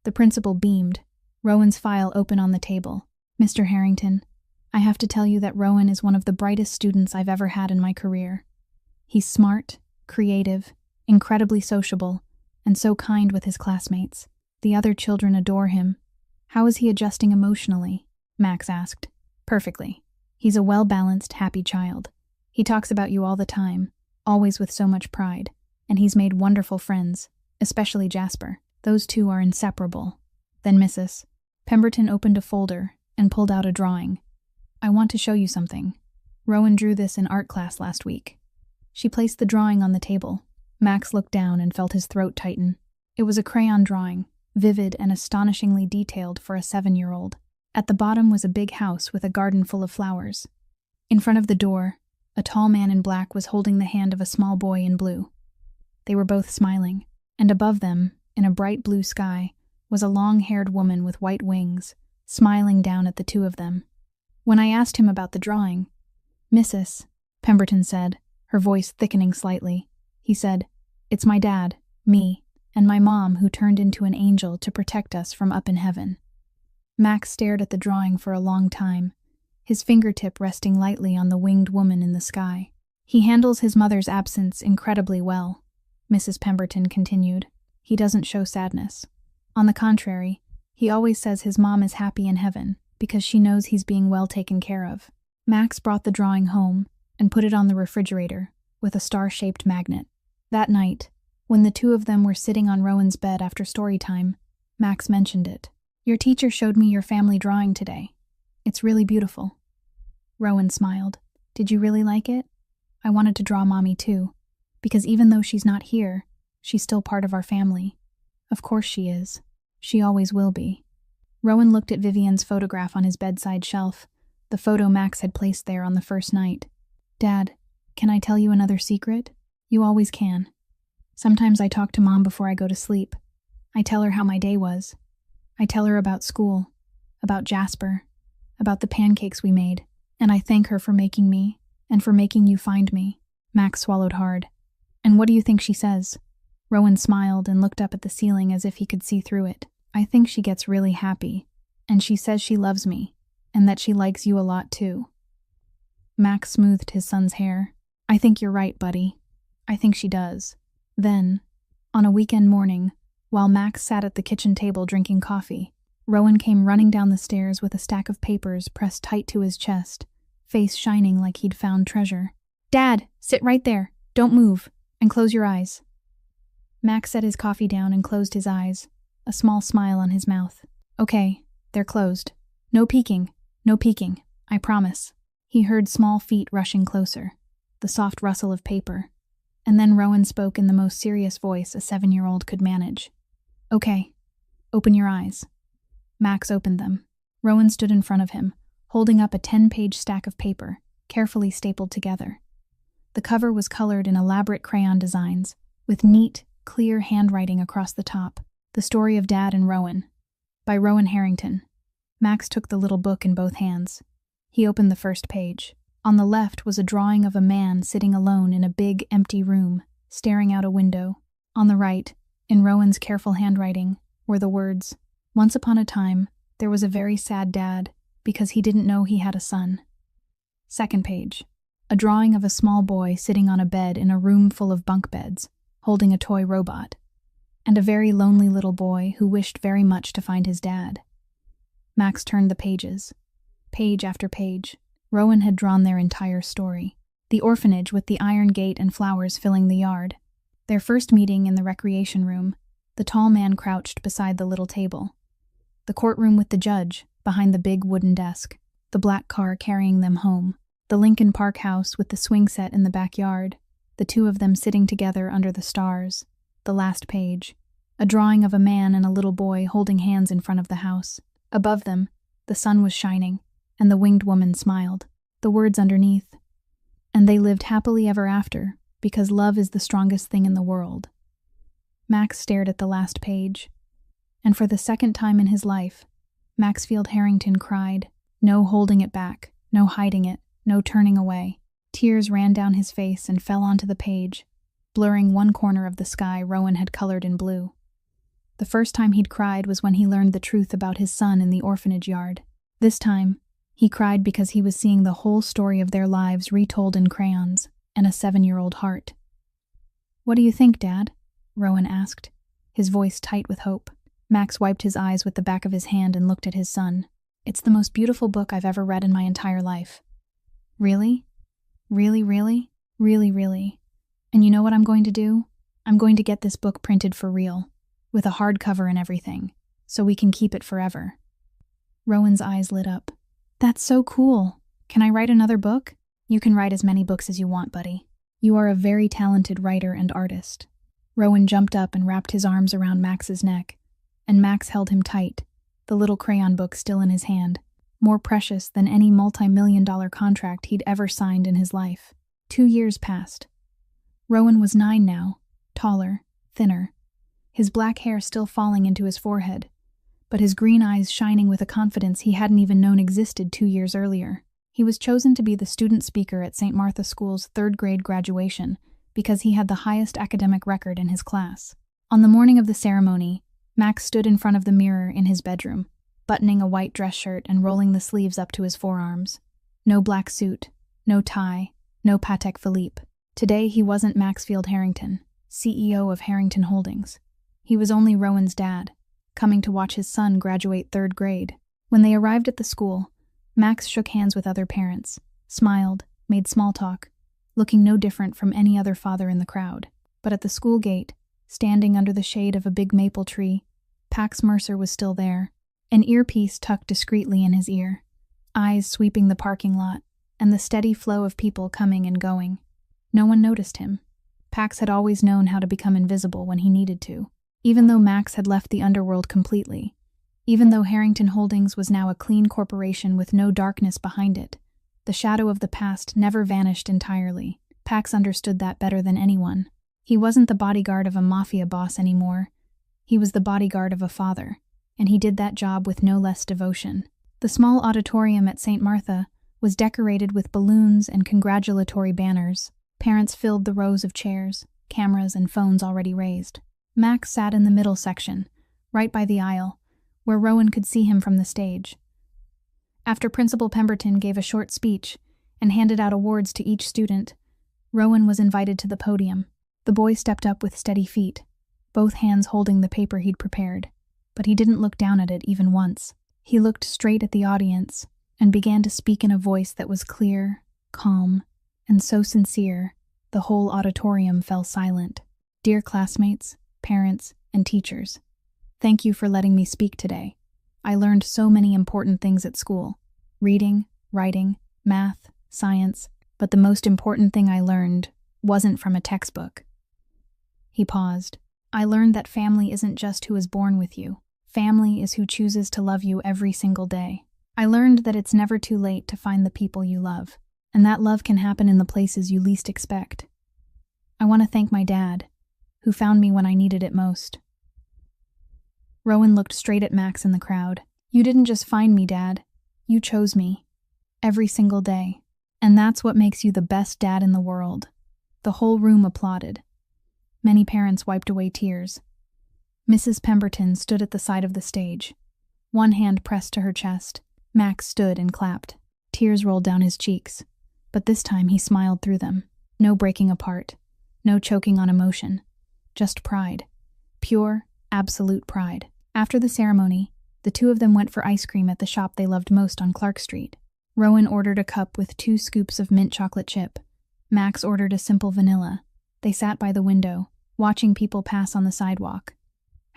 The principal beamed, Rowan's file open on the table. Mr. Harrington, I have to tell you that Rowan is one of the brightest students I've ever had in my career. He's smart, creative, incredibly sociable, and so kind with his classmates. The other children adore him. How is he adjusting emotionally? Max asked. Perfectly. He's a well-balanced, happy child. He talks about you all the time, always with so much pride, and he's made wonderful friends, especially Jasper. Those two are inseparable. Then Mrs. Pemberton opened a folder and pulled out a drawing. I want to show you something. Rowan drew this in art class last week. She placed the drawing on the table. Max looked down and felt his throat tighten. It was a crayon drawing, vivid and astonishingly detailed for a 7-year-old. At the bottom was a big house with a garden full of flowers. In front of the door, a tall man in black was holding the hand of a small boy in blue. They were both smiling, and above them, in a bright blue sky, was a long-haired woman with white wings, smiling down at the two of them. When I asked him about the drawing, Mrs. Pemberton said, her voice thickening slightly. He said, "It's my dad, me, and my mom who turned into an angel to protect us from up in heaven." Max stared at the drawing for a long time, his fingertip resting lightly on the winged woman in the sky. He handles his mother's absence incredibly well, Mrs. Pemberton continued. He doesn't show sadness. On the contrary, he always says his mom is happy in heaven because she knows he's being well taken care of. Max brought the drawing home and put it on the refrigerator with a star-shaped magnet. That night, when the two of them were sitting on Rowan's bed after story time, Max mentioned it. "Your teacher showed me your family drawing today. It's really beautiful." Rowan smiled. "Did you really like it? I wanted to draw Mommy too, because even though she's not here, she's still part of our family. Of course she is. She always will be." Rowan looked at Vivian's photograph on his bedside shelf, the photo Max had placed there on the first night. "Dad, can I tell you another secret?" "You always can. Sometimes I talk to Mom before I go to sleep. I tell her how my day was. I tell her about school, about Jasper, about the pancakes we made, and I thank her for making me and for making you find me." Max swallowed hard. "And what do you think she says?" Rowan smiled and looked up at the ceiling as if he could see through it. "I think she gets really happy, and she says she loves me, and that she likes you a lot too." Max smoothed his son's hair. "I think you're right, buddy. I think she does." Then, on a weekend morning, while Max sat at the kitchen table drinking coffee, Rowan came running down the stairs with a stack of papers pressed tight to his chest, face shining like he'd found treasure. "Dad, sit right there. Don't move. And close your eyes." Max set his coffee down and closed his eyes, a small smile on his mouth. "Okay, they're closed. No peeking, no peeking, I promise." He heard small feet rushing closer, the soft rustle of paper, and then Rowan spoke in the most serious voice a 7-year-old could manage. "Okay, open your eyes." Max opened them. Rowan stood in front of him, holding up a 10-page stack of paper, carefully stapled together. The cover was colored in elaborate crayon designs, with neat, clear handwriting across the top. "The Story of Dad and Rowan," by Rowan Harrington. Max took the little book in both hands. He opened the first page. On the left was a drawing of a man sitting alone in a big, empty room, staring out a window. On the right, in Rowan's careful handwriting, were the words, "Once upon a time, there was a very sad dad because he didn't know he had a son." Second page. A drawing of a small boy sitting on a bed in a room full of bunk beds, holding a toy robot, and a very lonely little boy who wished very much to find his dad. Max turned the pages. Page after page, Rowan had drawn their entire story. The orphanage with the iron gate and flowers filling the yard. Their first meeting in the recreation room, the tall man crouched beside the little table. The courtroom with the judge, behind the big wooden desk. The black car carrying them home. The Lincoln Park house with the swing set in the backyard. The two of them sitting together under the stars. The last page. A drawing of a man and a little boy holding hands in front of the house. Above them, the sun was shining, and the winged woman smiled. The words underneath. "And they lived happily ever after, because love is the strongest thing in the world." Max stared at the last page. And for the second time in his life, Maxfield Harrington cried. No holding it back, no hiding it, no turning away. Tears ran down his face and fell onto the page, blurring one corner of the sky Rowan had colored in blue. The first time he'd cried was when he learned the truth about his son in the orphanage yard. This time, he cried because he was seeing the whole story of their lives retold in crayons and a 7-year-old heart. "What do you think, Dad?" Rowan asked, his voice tight with hope. Max wiped his eyes with the back of his hand and looked at his son. "It's the most beautiful book I've ever read in my entire life." "Really? Really, really? Really, really? And you know what I'm going to do? I'm going to get this book printed for real, with a hardcover and everything, so we can keep it forever." Rowan's eyes lit up. "That's so cool. Can I write another book?" "You can write as many books as you want, buddy. You are a very talented writer and artist." Rowan jumped up and wrapped his arms around Max's neck, and Max held him tight, the little crayon book still in his hand, more precious than any multi-million-dollar contract he'd ever signed in his life. 2 years passed. Rowan was 9 now, taller, thinner, his black hair still falling into his forehead, but his green eyes shining with a confidence he hadn't even known existed 2 years earlier. He was chosen to be the student speaker at St. Martha School's 3rd grade graduation because he had the highest academic record in his class. On the morning of the ceremony, Max stood in front of the mirror in his bedroom, buttoning a white dress shirt and rolling the sleeves up to his forearms. No black suit, no tie, no Patek Philippe. Today he wasn't Maxfield Harrington, CEO of Harrington Holdings. He was only Rowan's dad, coming to watch his son graduate 3rd grade. When they arrived at the school, Max shook hands with other parents, smiled, made small talk, looking no different from any other father in the crowd. But at the school gate, standing under the shade of a big maple tree, Pax Mercer was still there, an earpiece tucked discreetly in his ear, eyes sweeping the parking lot, and the steady flow of people coming and going. No one noticed him. Pax had always known how to become invisible when he needed to. Even though Max had left the underworld completely, even though Harrington Holdings was now a clean corporation with no darkness behind it, the shadow of the past never vanished entirely. Pax understood that better than anyone. He wasn't the bodyguard of a mafia boss anymore. He was the bodyguard of a father, and he did that job with no less devotion. The small auditorium at St. Martha was decorated with balloons and congratulatory banners. Parents filled the rows of chairs, cameras and phones already raised. Max sat in the middle section, right by the aisle, where Rowan could see him from the stage. After Principal Pemberton gave a short speech and handed out awards to each student, Rowan was invited to the podium. The boy stepped up with steady feet, both hands holding the paper he'd prepared, but he didn't look down at it even once. He looked straight at the audience and began to speak in a voice that was clear, calm, and so sincere, the whole auditorium fell silent. Dear classmates, parents, and teachers, thank you for letting me speak today. I learned so many important things at school: reading, writing, math, science, but the most important thing I learned wasn't from a textbook. He paused. I learned that family isn't just who is born with you. Family is who chooses to love you every single day. I learned that it's never too late to find the people you love, and that love can happen in the places you least expect. I want to thank my dad, who found me when I needed it most. Rowan looked straight at Max in the crowd. You didn't just find me, Dad. You chose me. Every single day. And that's what makes you the best dad in the world. The whole room applauded. Many parents wiped away tears. Mrs. Pemberton stood at the side of the stage, one hand pressed to her chest. Max stood and clapped. Tears rolled down his cheeks, but this time he smiled through them. No breaking apart, no choking on emotion, just pride. Pure, absolute pride. After the ceremony, the two of them went for ice cream at the shop they loved most on Clark Street. Rowan ordered a cup with 2 scoops of mint chocolate chip. Max ordered a simple vanilla. They sat by the window, watching people pass on the sidewalk.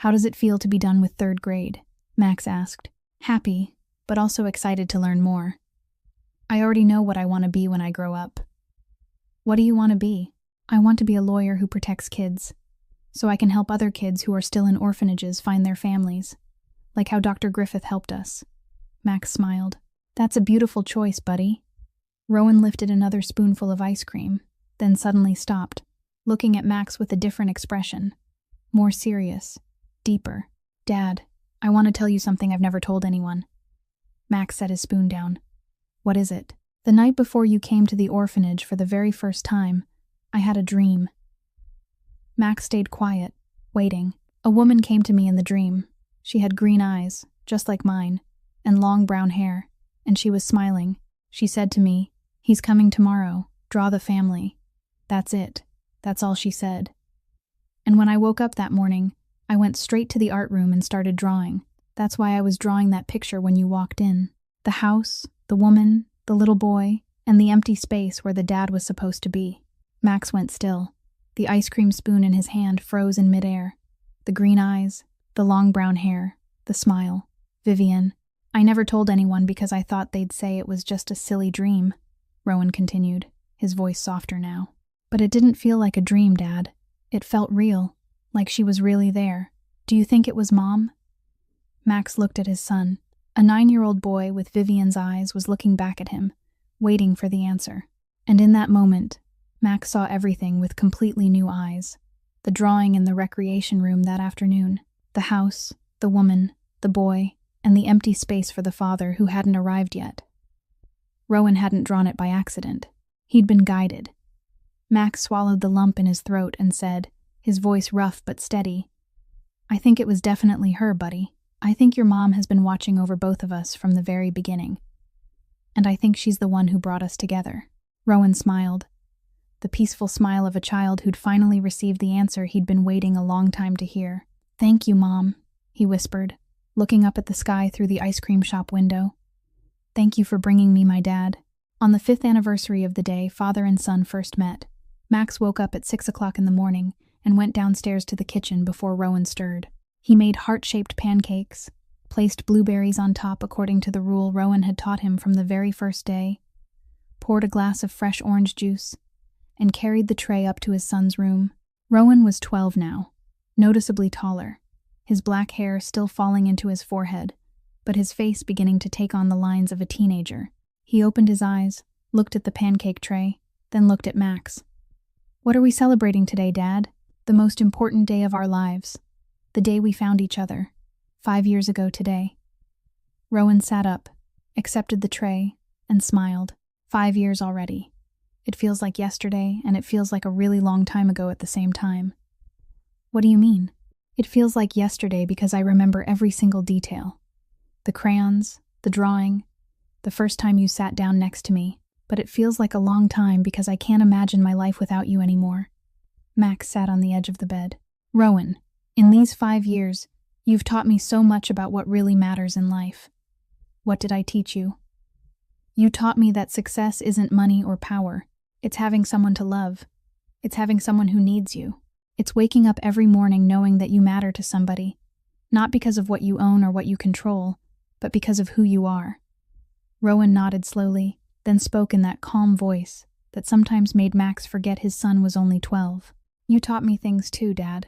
How does it feel to be done with 3rd grade? Max asked. Happy, but also excited to learn more. I already know what I want to be when I grow up. What do you want to be? I want to be a lawyer who protects kids, so I can help other kids who are still in orphanages find their families, like how Dr. Griffith helped us. Max smiled. That's a beautiful choice, buddy. Rowan lifted another spoonful of ice cream, then suddenly stopped, looking at Max with a different expression. More serious, deeper. Dad, I want to tell you something I've never told anyone. Max set his spoon down. What is it? The night before you came to the orphanage for the very first time, I had a dream. Max stayed quiet, waiting. A woman came to me in the dream. She had green eyes, just like mine, and long brown hair, and she was smiling. She said to me, "He's coming tomorrow. Draw the family." That's it. That's all she said. And when I woke up that morning, I went straight to the art room and started drawing. That's why I was drawing that picture when you walked in. The house, the woman, the little boy, and the empty space where the dad was supposed to be. Max went still. The ice cream spoon in his hand froze in midair. The green eyes, the long brown hair, the smile. Vivian, I never told anyone because I thought they'd say it was just a silly dream, Rowan continued, his voice softer now. But it didn't feel like a dream, Dad. It felt real, like she was really there. Do you think it was Mom? Max looked at his son. A 9-year-old boy with Vivian's eyes was looking back at him, waiting for the answer. And in that moment, Max saw everything with completely new eyes. The drawing in the recreation room that afternoon, the house, the woman, the boy, and the empty space for the father who hadn't arrived yet. Rowan hadn't drawn it by accident. He'd been guided. Max swallowed the lump in his throat and said, his voice rough but steady, I think it was definitely her, buddy. I think your mom has been watching over both of us from the very beginning. And I think she's the one who brought us together." Rowan smiled, the peaceful smile of a child who'd finally received the answer he'd been waiting a long time to hear. "Thank you, Mom," he whispered, looking up at the sky through the ice cream shop window. "Thank you for bringing me my dad." On the 5th anniversary of the day father and son first met, Max woke up at 6 o'clock in the morning and went downstairs to the kitchen before Rowan stirred. He made heart-shaped pancakes, placed blueberries on top according to the rule Rowan had taught him from the very first day, poured a glass of fresh orange juice, and carried the tray up to his son's room. Rowan was 12 now, noticeably taller, his black hair still falling into his forehead, but his face beginning to take on the lines of a teenager. He opened his eyes, looked at the pancake tray, then looked at Max. "What are we celebrating today, Dad?" "The most important day of our lives. The day we found each other. 5 years ago today." Rowan sat up, accepted the tray, and smiled. 5 years already. It feels like yesterday, and it feels like a really long time ago at the same time. "What do you mean?" "It feels like yesterday because I remember every single detail. The crayons, the drawing, the first time you sat down next to me, but it feels like a long time because I can't imagine my life without you anymore." Max sat on the edge of the bed. "Rowan, in these 5 years, you've taught me so much about what really matters in life." "What did I teach you?" "You taught me that success isn't money or power. It's having someone to love. It's having someone who needs you. It's waking up every morning knowing that you matter to somebody, not because of what you own or what you control, but because of who you are." Rowan nodded slowly, then spoke in that calm voice that sometimes made Max forget his son was only 12. "You taught me things too, Dad.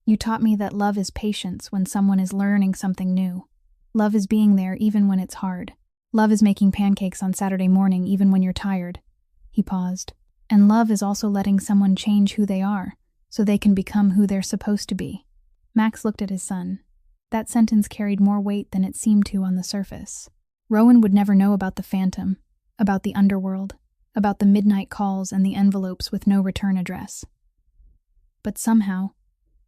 You taught me that love is patience when someone is learning something new. Love is being there even when it's hard. Love is making pancakes on Saturday morning even when you're tired." He paused. "And love is also letting someone change who they are so they can become who they're supposed to be." Max looked at his son. That sentence carried more weight than it seemed to on the surface. Rowan would never know about the phantom, about the underworld, about the midnight calls and the envelopes with no return address. But somehow,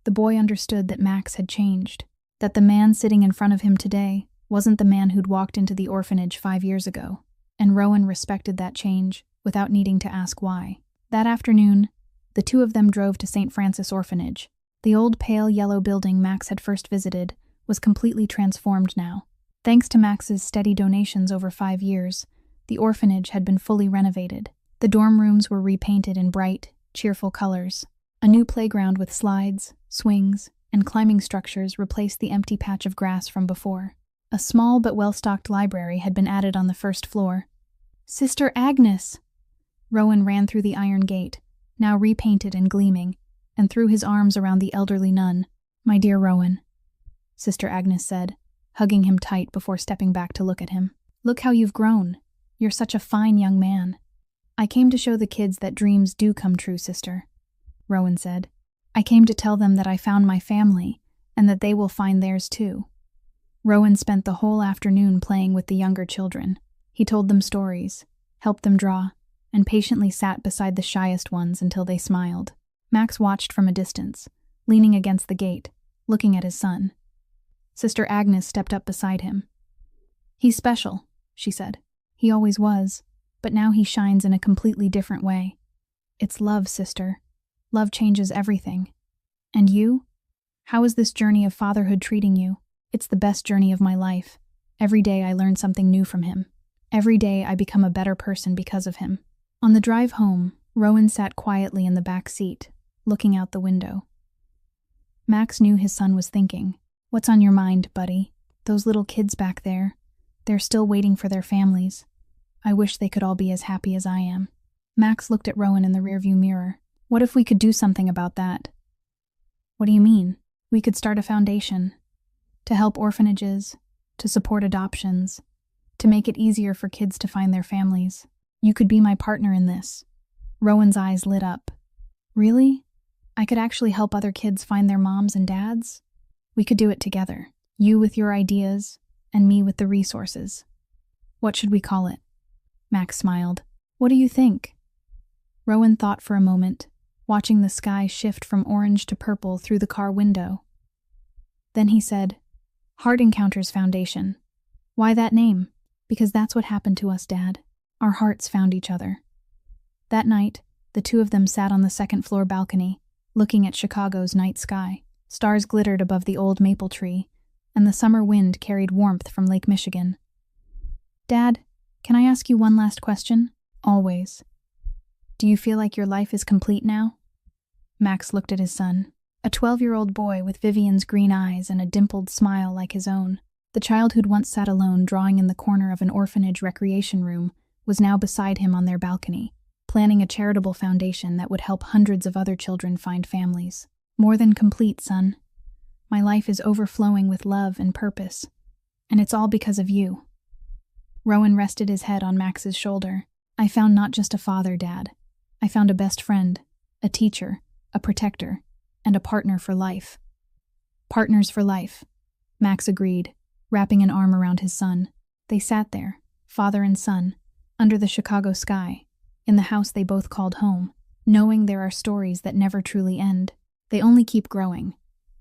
the boy understood that Max had changed, that the man sitting in front of him today wasn't the man who'd walked into the orphanage 5 years ago, and Rowan respected that change without needing to ask why. That afternoon, the two of them drove to St. Francis Orphanage. The old pale yellow building Max had first visited was completely transformed now. Thanks to Max's steady donations over 5 years, the orphanage had been fully renovated. The dorm rooms were repainted in bright, cheerful colors. A new playground with slides, swings, and climbing structures replaced the empty patch of grass from before. A small but well-stocked library had been added on the first floor. "Sister Agnes!" Rowan ran through the iron gate, now repainted and gleaming, and threw his arms around the elderly nun. "My dear Rowan," Sister Agnes said, hugging him tight before stepping back to look at him. "Look how you've grown. You're such a fine young man." "I came to show the kids that dreams do come true, sister," Rowan said. "I came to tell them that I found my family, and that they will find theirs too." Rowan spent the whole afternoon playing with the younger children. He told them stories, helped them draw, and patiently sat beside the shyest ones until they smiled. Max watched from a distance, leaning against the gate, looking at his son. Sister Agnes stepped up beside him. "He's special," she said. "He always was, but now he shines in a completely different way. It's love, sister. Love changes everything. And you? How is this journey of fatherhood treating you?" "It's the best journey of my life. Every day I learn something new from him. Every day I become a better person because of him." On the drive home, Rowan sat quietly in the back seat, looking out the window. Max knew his son was thinking, "What's on your mind, buddy? Those little kids back there, they're still waiting for their families. I wish they could all be as happy as I am." Max looked at Rowan in the rearview mirror. "What if we could do something about that?" "What do you mean?" "We could start a foundation. To help orphanages, to support adoptions, to make it easier for kids to find their families. You could be my partner in this." Rowan's eyes lit up. "Really? I could actually help other kids find their moms and dads? We could do it together. You with your ideas, and me with the resources. What should we call it?" Max smiled. "What do you think?" Rowan thought for a moment, watching the sky shift from orange to purple through the car window. Then he said, "Heart Encounters Foundation. Why that name?" Because that's what happened to us, Dad. Our hearts found each other. That night, the two of them sat on the second-floor balcony, looking at Chicago's night sky. Stars glittered above the old maple tree, and the summer wind carried warmth from Lake Michigan. Dad, can I ask you one last question? Always. Do you feel like your life is complete now? Max looked at his son, a 12-year-old boy with Vivian's green eyes and a dimpled smile like his own. The child who'd once sat alone drawing in the corner of an orphanage recreation room was now beside him on their balcony, planning a charitable foundation that would help hundreds of other children find families. More than complete, son. My life is overflowing with love and purpose, and it's all because of you. Rowan rested his head on Max's shoulder. I found not just a father, Dad. I found a best friend, a teacher, a protector, and a partner for life. Partners for life, Max agreed, wrapping an arm around his son. They sat there, father and son, under the Chicago sky, in the house they both called home, knowing there are stories that never truly end. They only keep growing,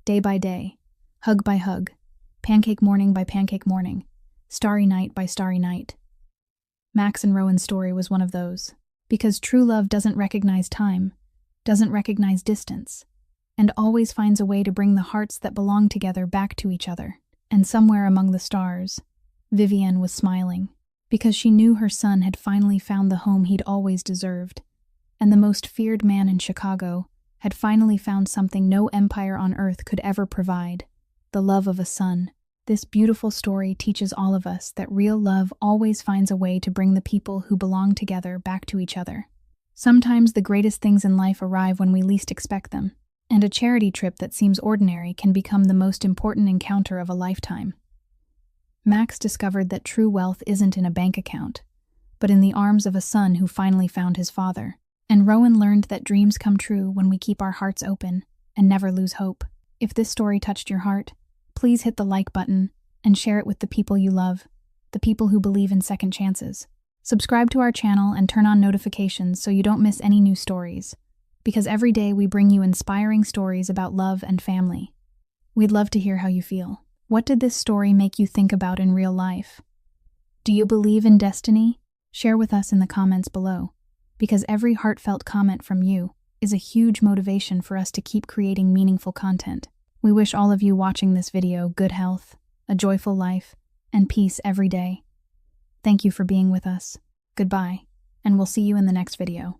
day by day, hug by hug, pancake morning by pancake morning, starry night by starry night. Max and Rowan's story was one of those, because true love doesn't recognize time, doesn't recognize distance, and always finds a way to bring the hearts that belong together back to each other. And somewhere among the stars, Vivian was smiling, because she knew her son had finally found the home he'd always deserved, and the most feared man in Chicago had finally found something no empire on earth could ever provide, the love of a son. This beautiful story teaches all of us that real love always finds a way to bring the people who belong together back to each other. Sometimes the greatest things in life arrive when we least expect them, and a charity trip that seems ordinary can become the most important encounter of a lifetime. Max discovered that true wealth isn't in a bank account, but in the arms of a son who finally found his father. And Rowan learned that dreams come true when we keep our hearts open and never lose hope. If this story touched your heart, please hit the like button and share it with the people you love, the people who believe in second chances. Subscribe to our channel and turn on notifications so you don't miss any new stories, because every day we bring you inspiring stories about love and family. We'd love to hear how you feel. What did this story make you think about in real life? Do you believe in destiny? Share with us in the comments below, because every heartfelt comment from you is a huge motivation for us to keep creating meaningful content. We wish all of you watching this video good health, a joyful life, and peace every day. Thank you for being with us. Goodbye, and we'll see you in the next video.